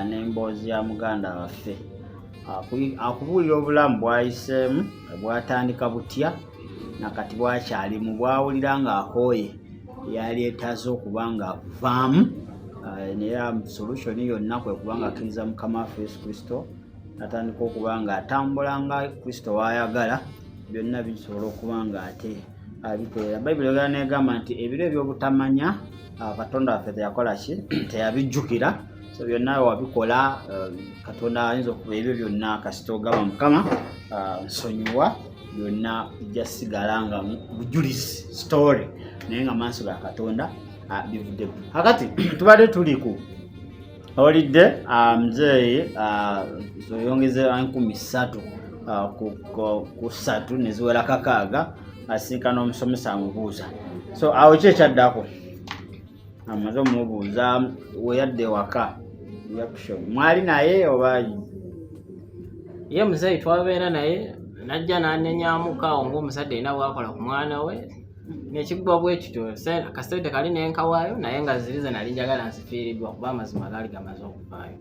n'emboozi ya muganda waffe akubuulira obulamu bwayiseemu bwatandika butya nakati bwakyali mu bwawulira ng'akooye yali etaze okuba nga vaamu naye solution yonna kwe kuba nga akkiriza Mukama waffe Yesu Kristo natandika okuba nga atambula nga Kristo waayagala byonna bisobola okuba nga ate abikola. Bayibuli yogera negamba nti ebiro ebyobutamanya Katonda waffe teyakola ki teyabijjukira so byonna wabikola Katonda ayinza okuba ebyo byonna kasita ogaba Mukama nsonyiwa byonna bijjasigala nga bujulizi story naye nga maaso ga Katonda bivudde hakati tubadde tuli ku olidde mzeeyi zoyongeze 3,000 ku 3 neziwera 6 asinkana omusomesa amubuuza so awo ki ekyaddako amaze omubuuza weyadde waka reaction mwali naye oba ye muzeeyi twabeera naye najja n'anenyamuka awo ng'omusajja alina bwakola ku mwana we nekigwa bwe kityo akasente kali nenkawaayo naye nga zirize nali njagala nzifiiriddwa kuba amazima gaali gamaze okuvaayo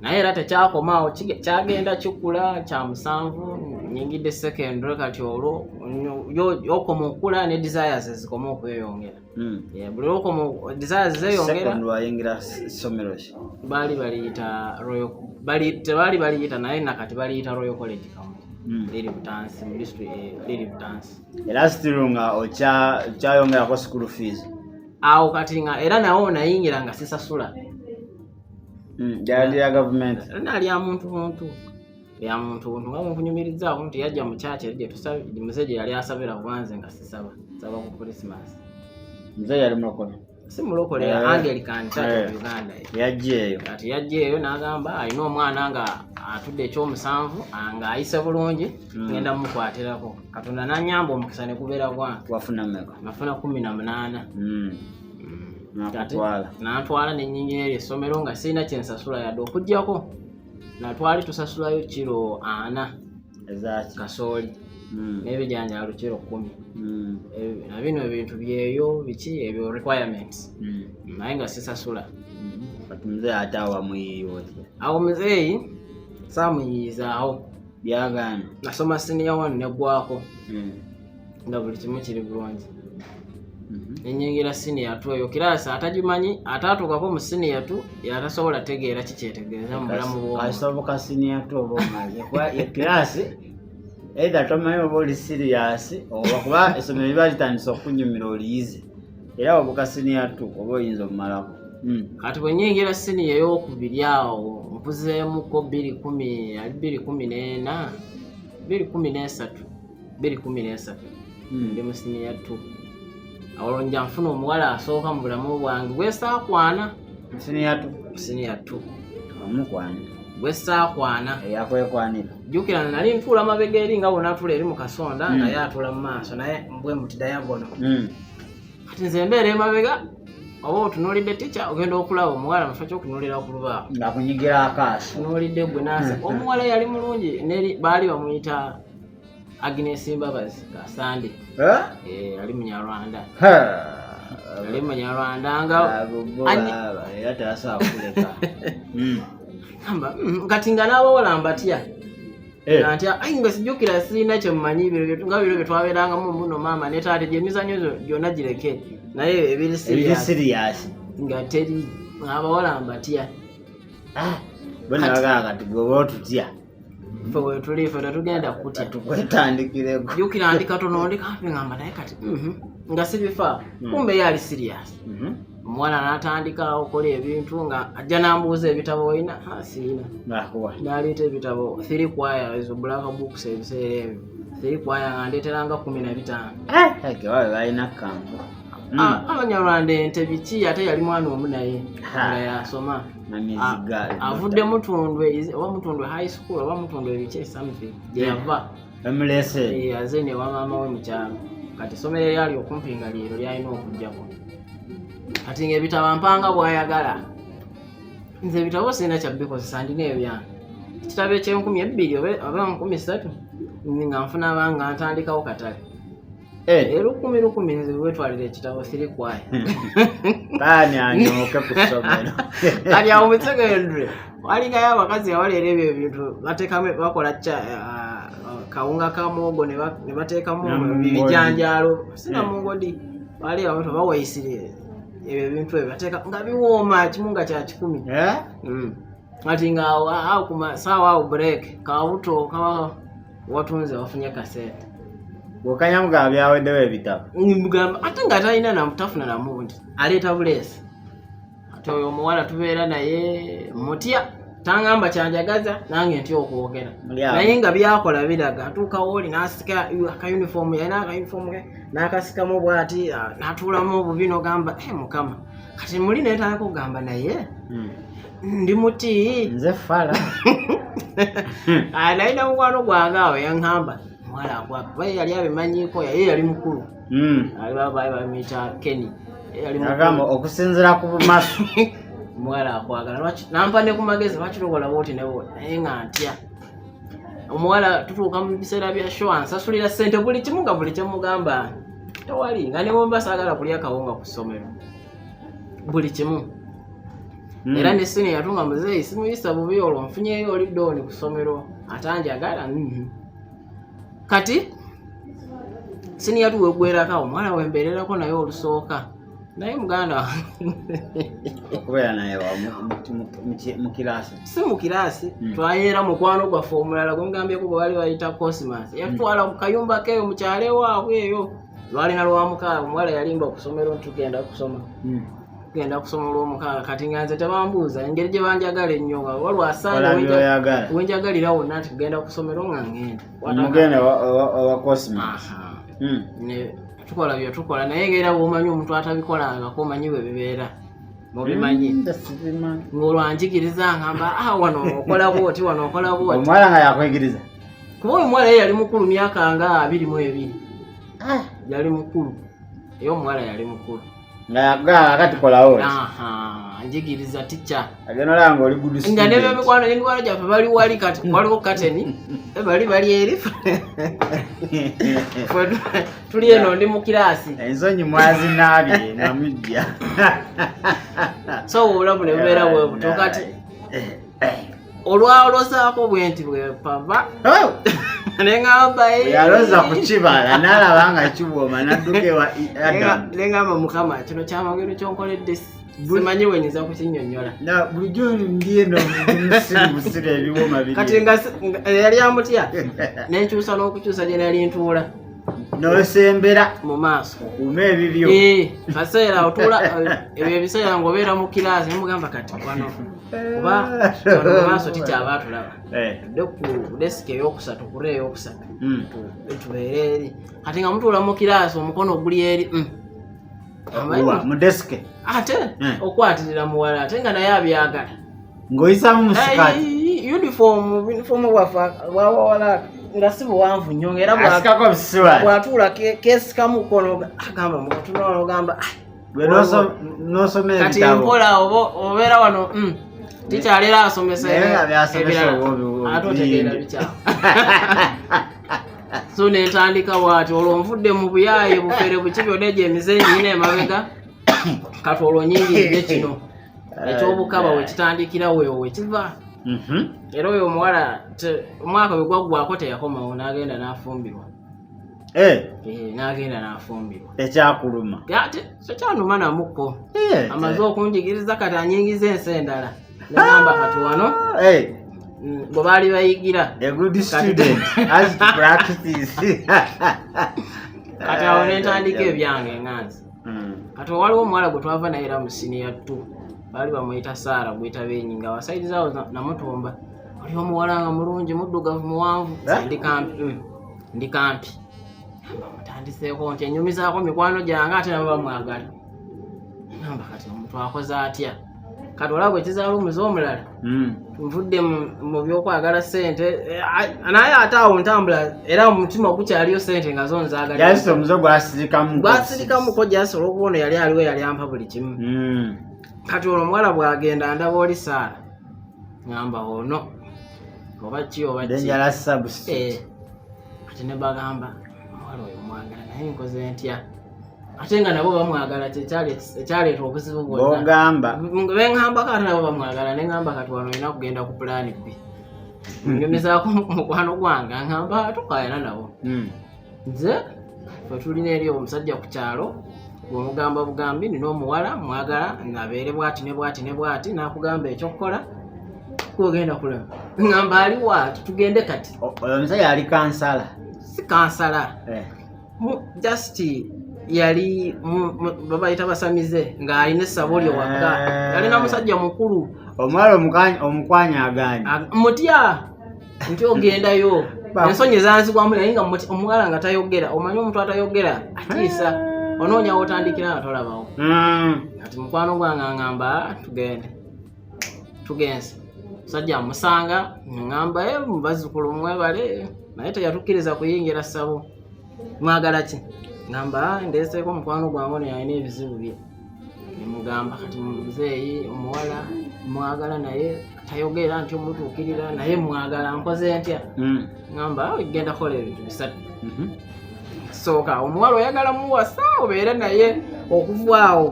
naye era tekyakomaawo kyagenda kikula kya 7 nyingidde secondary kati olwo yokoma okula ne desires zikoma okweyongera buli lwokoma desires zeyongera baali baliyita royal tebaali baliyita naye nakati baliyita Royal College Kampala liri butansi mu district liri butansi era still nga okyayongerako school fees awo kati nga era nawo nayingira nga sisasula gyali ya government nali ya muntu nga munkunyumirizaako nti yajja mu kyaki edde muzeje yali asabira kubanze nga saba ku Christmas muzeje yali mulokole si mulokole Anglican Church of Uganda yajjeeyo n'agamba alina omwana nga atudde ekyomusanvu nga ayise bulungi ngenda mukwatirako Katonda n'anyamba omukisa ne kubeera gwange wafuna mmeka nafuna 18 nakutwala n'antwala n'ennyingira essomero nga sirina kyensasula yadde okuggyako natwali tusasulayo kiro 4 ezaki kasooli n'ebijanjaalo kiro 10 na bino ebintu byeyo biki ebyo requirements naye nga sisasula kati muzeeyi ate awo wamuyiyiwoti awo muzeeyi saamuyiyizaawo byagana nasoma siniya 1 neggwako nga buli kimu kiri bulungi nenyingira siniya 2 eyo kiraasi atagimanyi ataatuukako mu siniya 2 yatasobola tegeera kikyetegeeza mu bulamu bwoasoboka siniya 2 oba omaze kiraasi either tomanyi oba oli serious oba kuba essomero liba litandisa okunyumira oliyize era wabuka siniya 2 oba oyinza omumalako kati bwe nyingira siniya ey'okubiri awo mpuzeemuko 2013 ndi mu siniya 2 awo nja nfuna omuwala asooka mu bulamu bwange gwesaakwana siniya 2 omukwana gwesaakwana eyakwekwanira jjukira nali ntuula mabega eri nga bonna atula eri mu kasonda naye atula mu maaso naye mbwe muti dayagono kati nze mbeera emabega oba otunuulidde tica ogenda okulaba omuwala mufo ky'okunuulira ku lubaawo ng'akunyigira akaasi tunuulidde gwe naasa omuwala yali mulungi baali bamuyita Agnes Mbabazi Kasande ali Munyarwanda nga era terasobola kuleka kati nga n'abawala mbatya ntya nga sijjukira sirina kyemumanyi nga biro bye twabeerangamu mbuno maama ne taate gy'emizannyo gyonna gireke naye ebiri serious nga teri abawala mbatya bonna bagamba kati gweoba otutya ffe wetuli ffe tetugenda kutya tukwetandikireko jjukira ndi katono ndi kampi ngamba naye kati nga sibifa kumbe ye ali serious omuwala n'atandika okola ebintu nga ajja n'ambuuza ebitabo olina siina n'aleeta ebitabo 3 kwaya ezo black books ebiseera ebyo 3 kwaya nga ndeeteranga 15 balina kambo Abanyarwanda ente biki ate yali mwana omu naye nga yasoma avudde Mutundwe oba Mutundwe high school oba Mutundwe biki something gyeyava emulese aze ne wa maama we mukyalo kati essomero eryali okumpi nga lyero lyalina okujjako kati ng'ebitabo mpanga bw'ayagala nze ebitabo sirina kyabikozesa ndina ebyange ekitabo eky'2,000 oba 13 nga nfuna abanga ntandikawo katale era 10 nze wetwalira ekitabo 3 kwaya taani anyooke ku ssomero kati awo mu secondary walingayo abakazi awaleera ebyo ebintu bateekamu bakola kawunga ka muwogo ne bateekamu bijanjaalo sina mungodi wali abantu bawayisire ebyo ebintu ebyo bateeka nga biwooma kimu nga kya 10 kati nga awo ku masaawa awo break kabuto kaba watunze wafunye kasete bw'okanyamugamba byaweddewo ebitabo mugamba ate nga talina namutafuna namundi aleeta buleesi ate oyo omuwala tubeera naye mutya tangamba kyanjagaza nange ntya okwogera naye nga byakola biraga atuuka wooli n'asika akayunifoomu yalina akayunifoomu ke n'akasikamu bw'ati n'atuulamu obubi n'ogamba mukama kati muli neetala kugamba naye ndi muti nze fala nalina mukwano gwange awo yaŋŋamba omuwala akwapa ye yali abimanyiiko ye yali mukulu alibabaye bamuyita Kenny agamba okusinziira ku bumasu omuwala akwagala nampa ne ku magezi bakirobola booti ne booti naye nga ntya omuwala tutuuka mu biseera bya show ansasulira ssente buli kimu nga buli kyemugamba tewali nga ne bomba saagala kulya kawunga ku ssomero buli kimu era ne sini yatunga muzeeyi simuyisa bubi olwo nfunyeyo oli dooni ku ssomero atanjagala kati sini yatuwegwerako omuwala wembeererako naye olusooka naye muganda okubeera naye mu kiraasi si mu kiraasi twayeera mukwano gwaffe omulala gwemugambyeko gwe bali bayita Cosmas yatutwala mu kayumba keeyo mu kyalo ewaabwe eyo lwalina lwamukaaga omuwala yalimba okusomero tugenda kusoma olw'omukaaga kati nga nze tebambuuza engeri gye banjagala ennyo nga walwasaanga wenjagalira wonna nti tugenda kusomero nga ngenda owa Cosmas tukola bye tukola naye ngera bw'omanyi omuntu atabikolangako omanyi bwe bibeera mubimanyi ng'olwanjigiriza ngamba wano okola bwoti wano okola bwoti omuwala nga yakwegiriza kuba oyo omuwala ye yali mukulu myaka nga 22 yali mukulu era omuwala yali mukulu nga yagamba kati kolawo njigiriza ticca agenda nga oli gudu nga n'emikwano gyaffe bali wali kati waliwo kateni bali eri tuli eno ndi mu kiraasi ensonyi mwazinaabye namujja so obulamu ne bubeera bwe buto kati olwalozaako bwe nti bwepava nengamba yaloza ku kibala n'alaba nga kibwoma n'adduka ewa Adamu nengamba mukama kino kyamagero kyonkoledde simanyi wenyeza kukinnyonnyola bulijjo ndi eno musira ebiwoma biri kati nga yali amutya nenkyusa n'okukyusa gye nali ntuula n'osembera mu maaso okuuma ebibyo kaseera otuula ebyo ebiseera ng'obeera mu kiraasi nemugamba kati wano kuba wano mu maaso tikyaba tulaba tudde ku desiki ey'okusatu kure ey'okusatu tubeere eri kati nga mutuula mu kiraasi omukono guli eri mu desiki ate okwatirira muwala ate nga naye abyagala ng'oyisamu mu sikaati uniform bwawawala nga si buwanvu nnyo era asikako bisiwa bwatuula kesika mukono agamba mutunona ogamba n'osoma ebitabo kati mpola obeera wano tikyalera asomesa ate otegeera bikyawo so nentandika bwati olwo nvudde mu buyaaye bufere buki byonna egyo emizenyi nyina emabega kati olwo nyingirire kino ekyobukaba wekitandikira weewo wekiva era oyo omuwala omwaka bwe gwaggwako teyakomawo n'agenda n'afumbirwa n'agenda n'afumbirwa ekyakuluma tekyanuma namukko amaze okunjigiriza kati anyingiza ensi endala nagamba kati wano bwe baali bayigira kati awo nentandika ebyange enganzi kati waliwo omuwala gwe twava nayera mu siniya 2 baali bamuyita Saara gwita Benyi nga wasaidizawo namutumba oli omuwala nga mulungi muddugavu muwanvu ndi kampi mutandiseeko nti enyumizaako mikwano gyange ate nabo bamwagala namba kati omuntu akoze atya kati olaba ekizaalumuza omulala nvudde mu byokwagala ssente naye ate awo ntambula era omutima gukyaliyo ssente nga zo nzaagaliyasi omuze gwasirikamuko jasi olwokubono yali aliwo yali ampa buli kimu kati olwo omuwala bwagenda ndaba oli Saara ngamba ono oba ki kati ne bagamba omuwala oyo mwagala naye nkoze ntya ate nga nabo bamwagala ekyaleeta obuzibu bwonna bengambako ate nabo bamwagala nengamba kati wano olina kugenda ku pulaani B nyumizaako mukwano gwange ngamba tukayana nabo nze fe tulina eri omusajja ku kyalo bwomugamba bugambi nina omuwala mwagala ngaabeere bwati ne bwati ne bwati nakugamba ekyokukola kwogenda kulema ngamba aliwa tugende kati oyo omusajja ali kansala si kansala just yali babayita basamize ng'alina essabo lyo waka yalina musajja mukulu omwala omukwanya aganye mutya nti ogendayo ensonyi zanzigwamu naye nga omuwala nga tayogera omanyi omuntu atayogera atiisa onoonya wotandikira nga tolabawo kati mukwano gwange ngamba tugenze musajja musanga ngamba mubazzukulu mwebale naye teyatukkiriza kuyingira ssabo mwagala ki ngamba ndeseeko mukwano gwange ono yalina ebizibu bye nemugamba kati muzeeyi omuwala mwagala naye tayogera nti omutuukirira naye mwagala nkoze ntya ngamba genda kola ebintu bisatu sooka omuwala oyagala muwasa obeere naye okuvaawo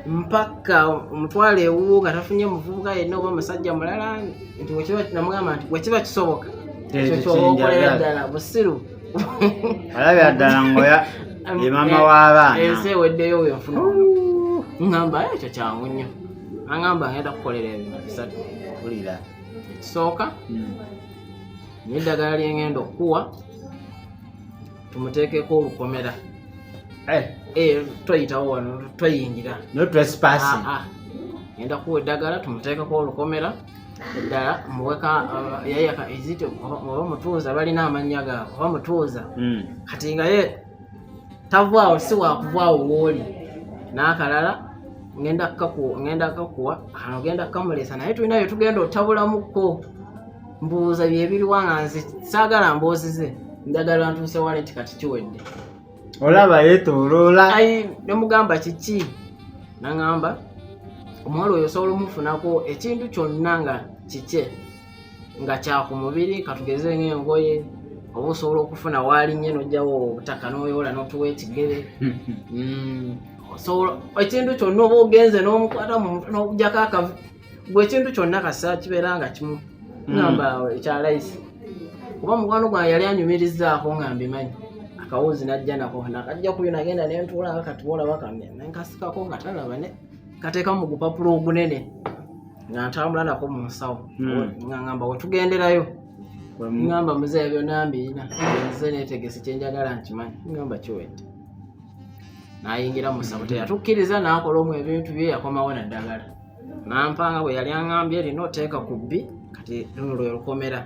mpaka omutwala ewuwo nga tafunye muvubuka yenna oba musajja mulala nti namugamba nti wekiba kisoboka ekyo kyobaokolera ddala busiru alabya ddala ngoya ye maama w'abaana ensi eweddeyo oyo nfuna ngamba ekyo kyangu nnyo angamba ngenda kukolera ebintu bisatu kulira ekisooka n'eddagala lyengenda okukuwa tumuteekeko olukomera toyitawo wano toyingira no trespassing ngenda kuwa eddagala tumuteekeko olukomera eddala muweka yayaka ezite oba mutuuza balina amannya gaabwe oba mutuuza kati nga ye tavaawo si wakuvaawo wooli n'akalala ngenda kakuwa ano genda kamulesa naye tulina bye tugenda otabulamuko mbuuza byebiriwa nga nze saagala mboozize njagala ntuuse wale nti kati kiwedde olaba yeetooloola nemugamba kiki naŋŋamba omuwala oyo osobola omufunako ekintu kyonna nga kike nga kyakumubiri katugeze ng'engoye oba osobola okufuna waalinnye n'ojjawo obutaka n'oyoola n'otuwa ekigere osobola ekintu kyonna oba ogenze n'omukwata n'okujjako akavu bwe ekintu kyonna kasa kibeera nga kimu ngamba ekyalayisi kuba mukwano gwange yali anyumirizaako nga mbimanyi akawuzi najja nako nakajja kuyo nagenda nentuula nga kati boolaba kamya nenkasikako nga talaba ne kateeka mu gupapula ogunene nga ntambula nako mu nsawo ngamba wetugenderayo ngamba muzeeya byonna mbiina nze neetegese kyenjagala nkimanyi ngamba kiwedde n'ayingira mu ssabo teyatukkiriza n'akola omu ebintu bye yakomawo naddagala nampanga bwe yali aŋŋambye erina oteeka ku bbi kati luno lwe lukomera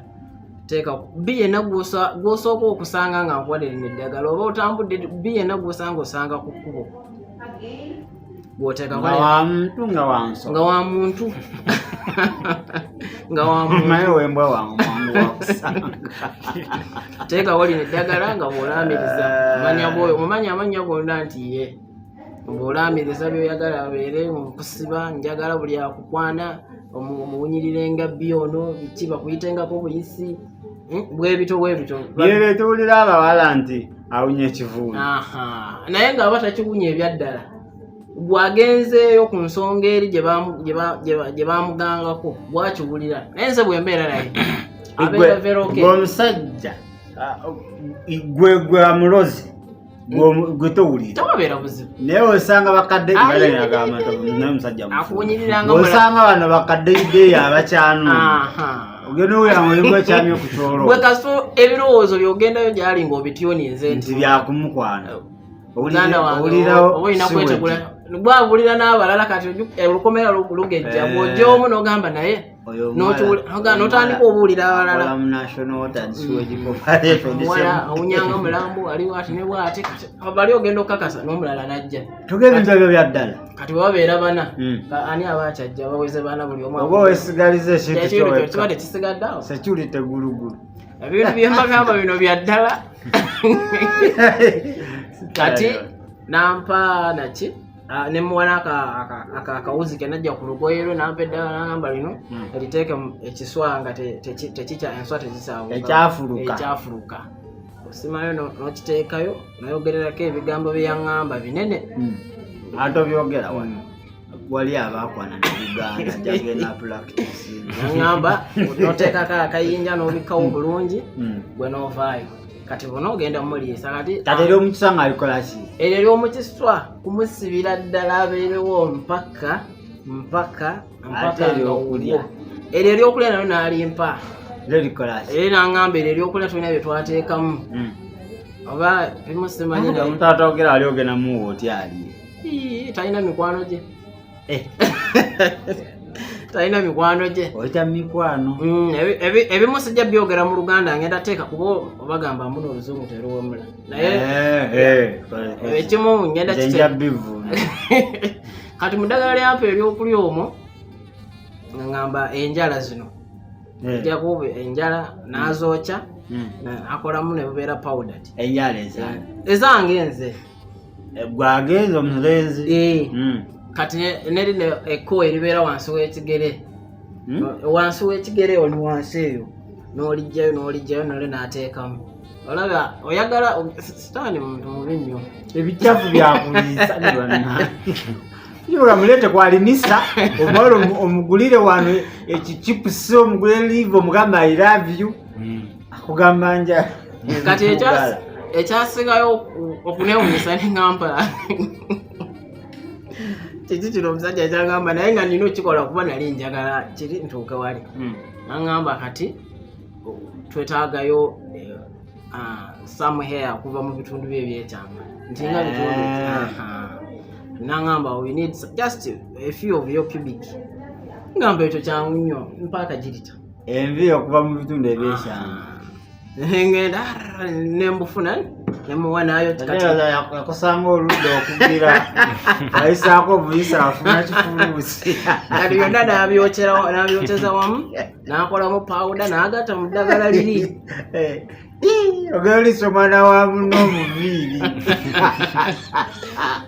teeka bbi yenna gw'osooka okusanga nga nkuwadde lino eddagala oba otambudde bbi yenna gw'osanga osanga ku kkubo gw'oteeka nga wa muntu nga wanso nga wa muntu nga wa muntu naye wembwa wangu wakusanga teekawo lino eddagala nga bw'olaamiriza mumanya amannya gonna nti ye bw'olaamiriza byoyagala abeere mukusiba njagala buli akukwana omuwunyirirenga bbi ono biki bakuyitengako buyisi bwebito byebetuwulira abawala nti awunya ekivuuni naye ng'aba takiwunya ebyaddala bw'agenzeeyo ku nsonga eri gye bamugangako bwakiwulira naye nze bwembeera naye abeera veroke omusajja gwe amulozi gwe towulira tawabeera buzibu naye osanga bakadde naye omusajja akuwunyiriranga osanga bano bakadde ideeyo abakyanuma ogenda oweyamulimu ekyamye okukyolo bwe kaso ebirowoozo byogendayo gyali ng'obityonie nze nti byakumukwana olina kwetegula bwabulira n'abalala kati olukomera lugejja bw'ojja omu n'ogamba naye n'otandika obuulira abalala omuwala awunyanga mulambu aliwo ati ne bw'ati bali ogenda okukakasa n'omulala n'ajja tugenda ebintu ebyo byaddala kati babeera bana ani aba akyajja baweze baana buli omu oba wesigaliza ekintu kiba tekisigadde awo sekyuli tegulugulu ebintu byembagamba bino byaddala kati nampa naki nemuwana akawuzi ke najja ku lugoye lwe nampa eddala nagamba lino eriteeke ekiswa nga tekikya enswa ekyafuruka osimayo n'okiteekayo nayogererako ebigambo byeyaŋŋamba binene ate obyogera wano wali abakwana nebuganda jagenda practice naŋŋamba n'oteekako akayinja n'obikkawo bulungi gwe n'ovaayo kati bona ogenda muliisa kati eryomukiswa nga alikola ki eryo eryomukiswa kumusibira ddala abeerewo mpaka eryokulya eryo eryokulya nayo n'alimpa likola ki era naŋŋamba eryo eryokulya tulina bye twateekamu oba bimusimanyi naye omuntu atogera ali ogenda muwo oti aliye talina mikwano gye talina mikwano gye oyita mikwano ebimu sijja byogera mu Luganda ngenda teeka kuba obagamba muno oluzungu teruwemula naye ekimu ngenda kitebivu kati mu ddagala lyampa eryokulya omwo ngamba enjala zino jakuba enjala n'azookya akolamu ne bubeera powdered enjala ezange nze gwagenza omulenzi kati nerino ekko eribeera wansi w'ekigere wansi w'ekigere oli wansi eyo n'olijjayo nole n'ateekamu olaba oyagala sitaani muntu mubi nnyo ebikyafu byakuliisa mulete kwalimisa omwala omugulire wano ekichipusi omugulire live omugamba I love you akugamba nja kati ekyasigayo okunewunyisa neŋŋampa kiki kino omusajja kyagamba naye nga nina okikola kuba nali njagala kiri ntuuke wali naŋŋamba kati twetaagayo some hair kuva mu bitundu bye ebyekyama nti nga bitundu naŋŋamba we need just a few of your pubic ngamba ekyo kyangu nnyo mpaaka girita envi okuva mu bitundu ebyekyama ngenda nembufuna nemuwa nayo yakusanga oludda okugira ayisaako obuyisa afuna kifuluusi kati byonna nabyokyeza wamu nakolamu pawuda nagata mu ddagala liri ogeolisa omwana wa muno omuviiri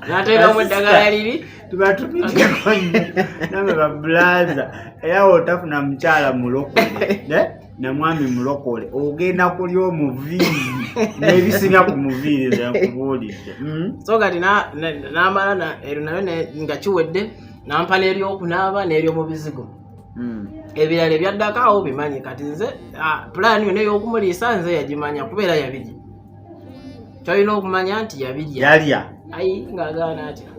nateekamu eddagala liri tuba tupiteko namwe babulaza era wotafuna mukyala mulokole namwami mulokole ogenda kulya omuviiri n'ebisinga ku muviiri zakubuulidde so kati namala ero nayo nga kiwedde nampa n'eryokunaaba n'eryomubizigo ebirala ebyaddako awo bimanyi kati nze pulaani yonna ey'okumuliisa nze yagimanya kubeera yabirya kyolina okumanya nti yabirya yalya ayi ng'agaana atya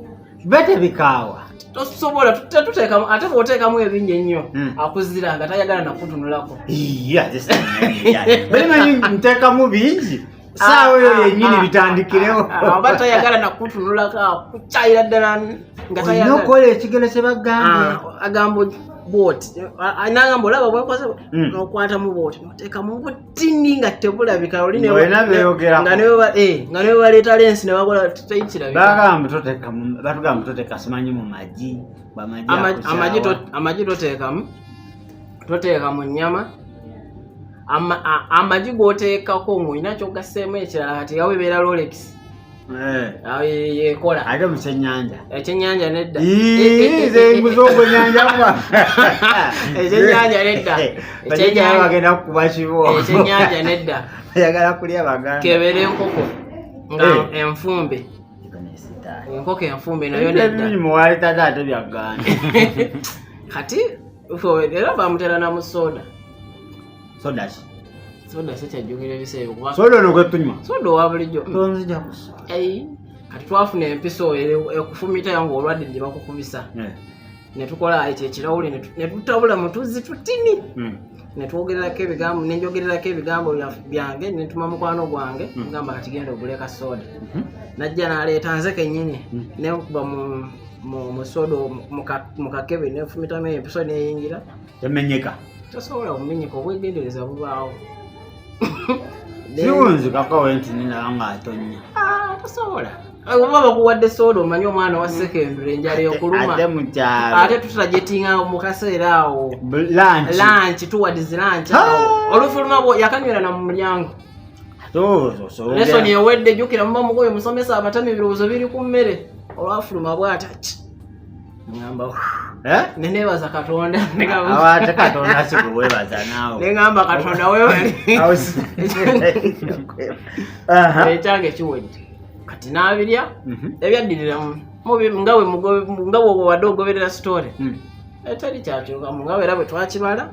bete bikaawa tosobola tuteekamu ate bw'oteekamu ebingi ennyo akuzira nga tayagala nakutunulako balimanyi nteekamu bingi saawa eyo yennyini bitandikirewo aba tayagala nakutunulako akukyayira ddala nga olina okukola ekigero kye bagambye agamba bwoti nagamba olaba bwekoze n'okwatamu bwoti noteekamu butini nga tebulabika nga ne baleeta lensi ne bakola tekirabika batugamba toteeka simanyi mu magi amagi toteeka mu nnyama amagi g'oteekako ng'olina ky'ogasseemu ekirala kati yawe beera Rolex yekola ate mu kyennyanja ekyennyanja nedda muzongo nyanja ekyennyanja nedda bagenda kukuba kibo ekyennyanja nedda ayagala kulya baganda kebera enkoko nga enfumbe enkoko enfumbe nayo nedda muwali tata ate byaganda kati era bamutera na mu soda soda sekyajjukira ebiseera kuba soda ono gwetunywa soda owa bulijjo tonzija kusa kati twafuna empiso ekufumita yange olwadde gye bakukubisa ne tukola ekyo ekirawuli ne tutabula mutuzi tutini ne twogererako ebigambo nenjogererako ebigambo byange ne ntuma mukwano gwange ngamba kati genda oguleka soda najja n'aleeta nze kennyini ne nkuba mu soda mu kakebe ne nfumitamu empiso neyingira emenyeka tosobola kumenyeka obwegendereza bubaawo siwunzi kakawe nti ninanga atonya tosobola oba bakuwadde soda omanyi omwana wa secondary enjala yokuluma ate mukyalo ate tutulajetinga mu kaseera awo lunch towards lunch olufuluma yakanywera na mu mulyango lesoni ewedde jjukira muba mugoye musomesa abatami ebirowoozo biri ku mmere olwafuluma bwataki ngamba nenebaza katonda ate katonda sikubwebaza naawe neŋamba katonda wewali ekyange kiwedde kati n'abirya ebyaddiriramu nga bwe wadde ogoberera sitore eteri kyakyukamu nga era bwe twakibala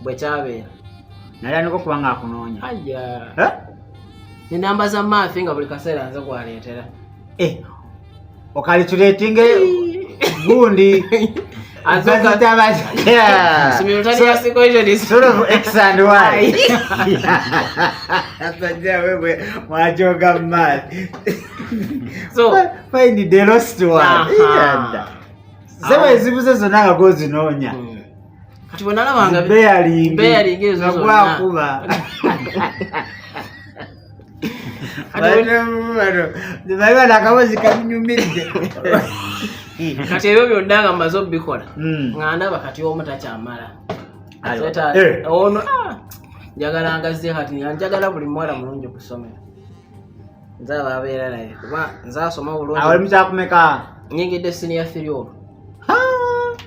bwe kyabeera naye niko kuba nga akunoonya nenamba za maafi nga buli kaseera nze gwaleetera okalitulatinge gundi sort of X and Y. Mwajoga mad. So find the lost one. Sema ezibuze zonna nga gozinoonya. Kati bwe nalabanga bearing ezo zonna kuba. Bano nakabozi kanyumiridde. Kati ebyo byonna nga mmaze obbikola nga ndaba kati omu takyamala ono njagala ngazze kati njagala buli muwala mulungi okusomera nze aba abeera naye kuba nze asoma bulungi awali mukyakumeka nyingidde siniya firi olwo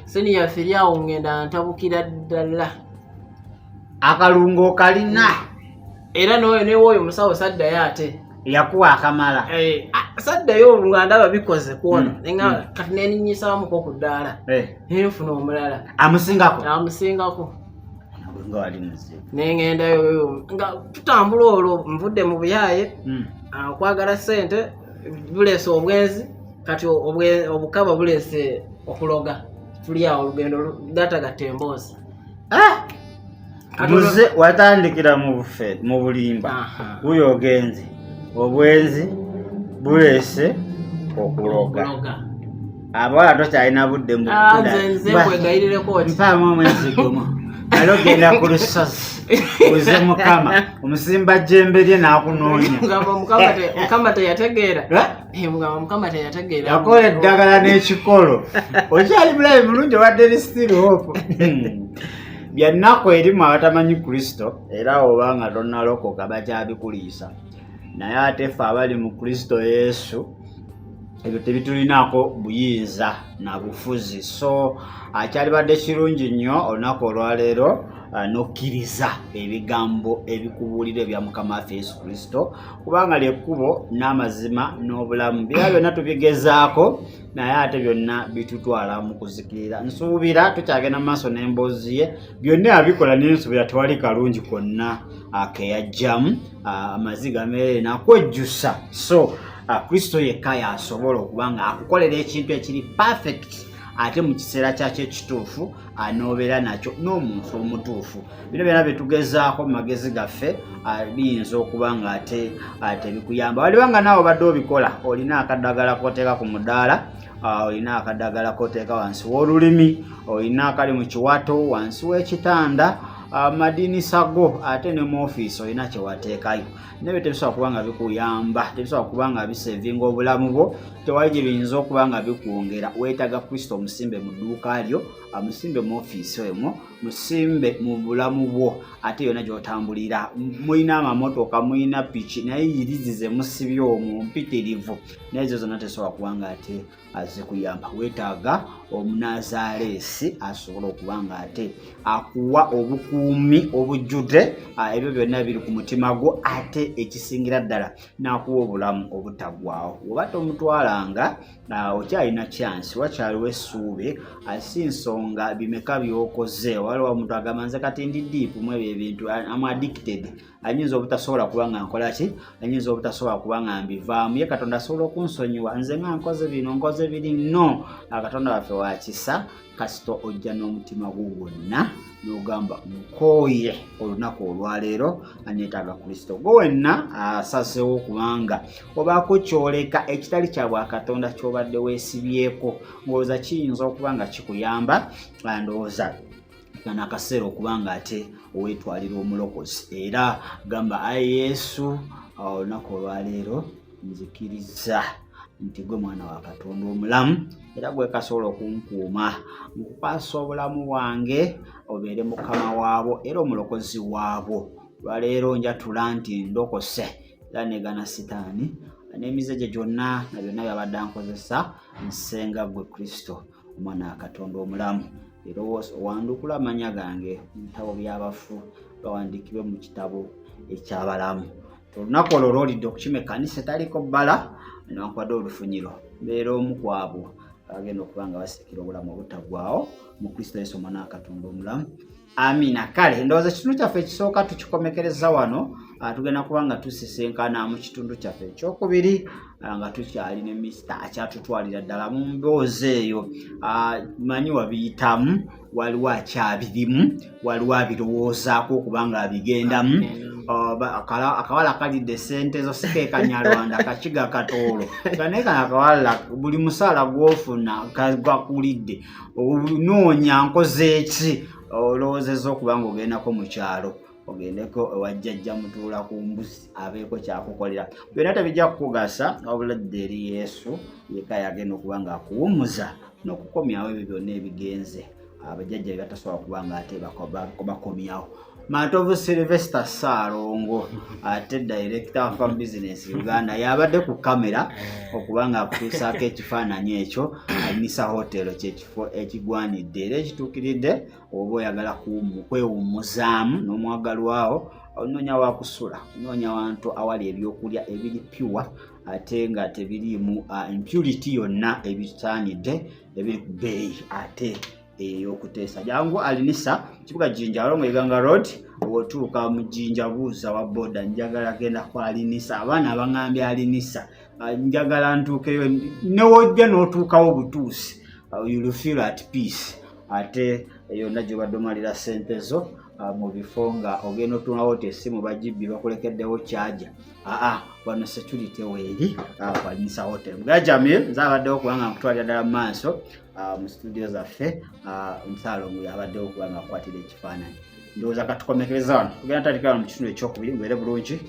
siniya firi awo ngenda ntabukira ddala akalungo kalina era newoyo musawo saddayo ate yakuwa akamala saddayo nga ndaba bikoze kuona nga kati neninyisamuko ku ddaala nenfuna omulala amusingako nengendayo nga tutambula olwo nvudde mu buyaye okwagala ssente buleese obwenzi kati obukaba buleese okuloga tuli awo olugendo gatagatta emboozi. Muze watandikira mu bulimba buyo ogenze obwenzi buleese okuloga. Abawala tokyalina budde nze nkwegayirireko mpaamu omwezi gumu alogenda ku lusozi uze Mukama omusimba jjembe lye n'akunoonya. Mukama teyategeera. Mukama teyategeera. Yakola eddagala n'ekikolo. Okyali mulabi mulungi obadde still hope. Byannako erimu abatamanyi Kristo era oba nga tonnalokoka bakyabikuliisa. Naye ate ffe abali mu Kristo Yesu ebyo tebitulinaako buyinza na bufuzi. So kyalibadde kirungi nnyo olunaku olwaleero n'okkiriza ebigambo ebikubuulira ebya Mukama waffe Yesu Kristo kubanga lyekkubo n'amazima n'obulamu. Bira byonna tubigezaako naye ate byonna bitutwala mu kuzikirira. Nsuubira tukyagenda mu maaso n'emboozi ye byonna abikola n'ensuubira tewali kalungi konna akeyajjamu amaziga meere nakwejjusa. So Kristo yekka y'asobola okuba nga akukolera ekintu ekiri perfect ate mu kiseera kyakyo ekituufu anobeera nakyo n'omuntu omutuufu. Bino byonna byetugezaako mu magezi gaffe biyinza okuba nga ate bikuyamba. Waliba nga naawe obadde obikola olina akaddagala koteeka ku mudaala, olina akaddagala koteeka wansi w'olulimi, olina akali mu kiwato wansi w'ekitanda, amadinisa go ate ne mu ofiisi olina kyewateekayo. Nebyo tebisobola kuba nga bikuyamba, tebisobola kuba nga bisevinga obulamu bwo, tewali gye biyinza okuba nga bikwongera. Weetaaga Kristo omusimbe mu dduuka lyo, amusimbe mu ofiisi omwo, musimbe mu bulamu bwo ate yonna gy'otambulira. Mulina amamotoka, mulina piki naye yirizi ze musibye omwo mpitirivu, naye ezo zonna tezisobola kuba nga ate azikuyamba. Weetaaga omunaazaaleesi asobola okuba nga ate akuwa obukuumi obujjudde ebyo byonna biri ku mutima gwo ate ekisingira ddala n'akuwa obulamu obutaggwaawo. Oba tomutwalanga okyalina kyansi, wakyaliwo essuubi si nsonga bimeka by'okoze. Waliwo omuntu agamba nze kati ndi diipu mu ebyo ebintu, am addicted. Ayinza obutasobola kuba nga nkola ki, ayinza obutasobola kuba nga mbivaamu. Ye Katonda asobola okunsonyiwa nze nga nkoze bino nkoze biri. No, Katonda waffe wa kisa kasita ojja n'omutima gwo gwonna n'ogamba mukooye olunaku olwaleero aneetaaga Kristo. Gwe wenna asazeewo kubanga obaako kyoleka ekitali kya Bwakatonda ky'obadde weesibyeko ng'olowooza kiyinza okuba nga kikuyamba, ndowooza kana akaseera okuba nga ate oweetwalira omulokozi. Era gamba ayi Yesu olunaku olwaleero nzikiriza nti gwe mwana wa Katonda omulamu era gwe kasobola okunkuuma nkukwasa obulamu bwange obeere mukama waabwo era omulokozi waabwo. Lwaleero njatula nti ndokose era negana sitaani n'emize gye gyonna na byonna byabadde ankozesa nsenga gwe Kristo omwana wa Katonda omulamu. Era owandukula amanya gange mu bitabo by'abafu bawandiikibwe mu kitabo eky'abalamu. Olunaku olwo olwolidde okukima ekkanisa etaliko bbala newankubadde olufunyiro mbeera omu ku abo abagenda okuba nga basikira obulamu obutaggwaawo mu Kristo Yesu omwana wa Katonda omulamu. Amina. Kale ndowooza ekitundu kyaffe ekisooka tukikomekereza wano. Tugenda kuba nga tusisenkana mu kitundu kyaffe ekyokubiri nga tukyali ne Mr. akyatutwalira ddala mu mboozi eyo. Manyi wabiyitamu, waliwo akyabirimu, waliwo abirowoozaako okuba nga abigendamu. Akawala kalidde sente zo sikeekanyalwanda kakiga katoolo naye kana akawala buli musaala gw'ofuna gakulidde onoonya nkoze eki olowoozezza okuba nga ogendako mu kyalo ogendeko ewajjajja mutuula ku mbuzi abeeko kyakukolera. Byonna tebijja kukugasa wabula dda eri Yesu yekka yagenda okuba nga akuwummuza n'okukomyawo ebyo byonna ebigenze abajjajja bye batasobola kuba nga ate bakomyawo. Matovu Sylvester Saalongo ate director of business Uganda yabadde ku kamera okuba nga akutuusaako ekifaananyi ekyo Anisa Hotel kyekifo ekigwanidde era ekituukiridde oba oyagala kwewummuzaamu n'omwagalwawo onoonya wakusula, onoonya wantu awali ebyokulya ebiri pure ate nga tebiriimu impurity yonna ebisaanidde ebiri ku bbeeyi ate eyokuteesa. Jangu Alinisa kibuga Jinja alongo Iganga Road otuuka mu Jinja buuza wa boda njagala genda kwa Alinisa abaana abangambye Alinisa njagala ntuukeyo newojja n'otuukawo butuusi you'll feel at peace. Ate yonna gyobadde omalira ssente zo mu bifo nga ogenda otunawo ti essimu bagibbi bakulekeddewo kyaja. Wano security weeri Kwanyisa Hotel. Mugaya Jamil nze abaddewo kubanga nkutwalira ddala mu maaso mu studio zaffe. Omusaalo omu yabaddewo kubanga akwatira ekifaananyi. Ndowooza katukomekereza wano tugenda tandika wano mu kitundu ekyokubiri mubeere bulungi.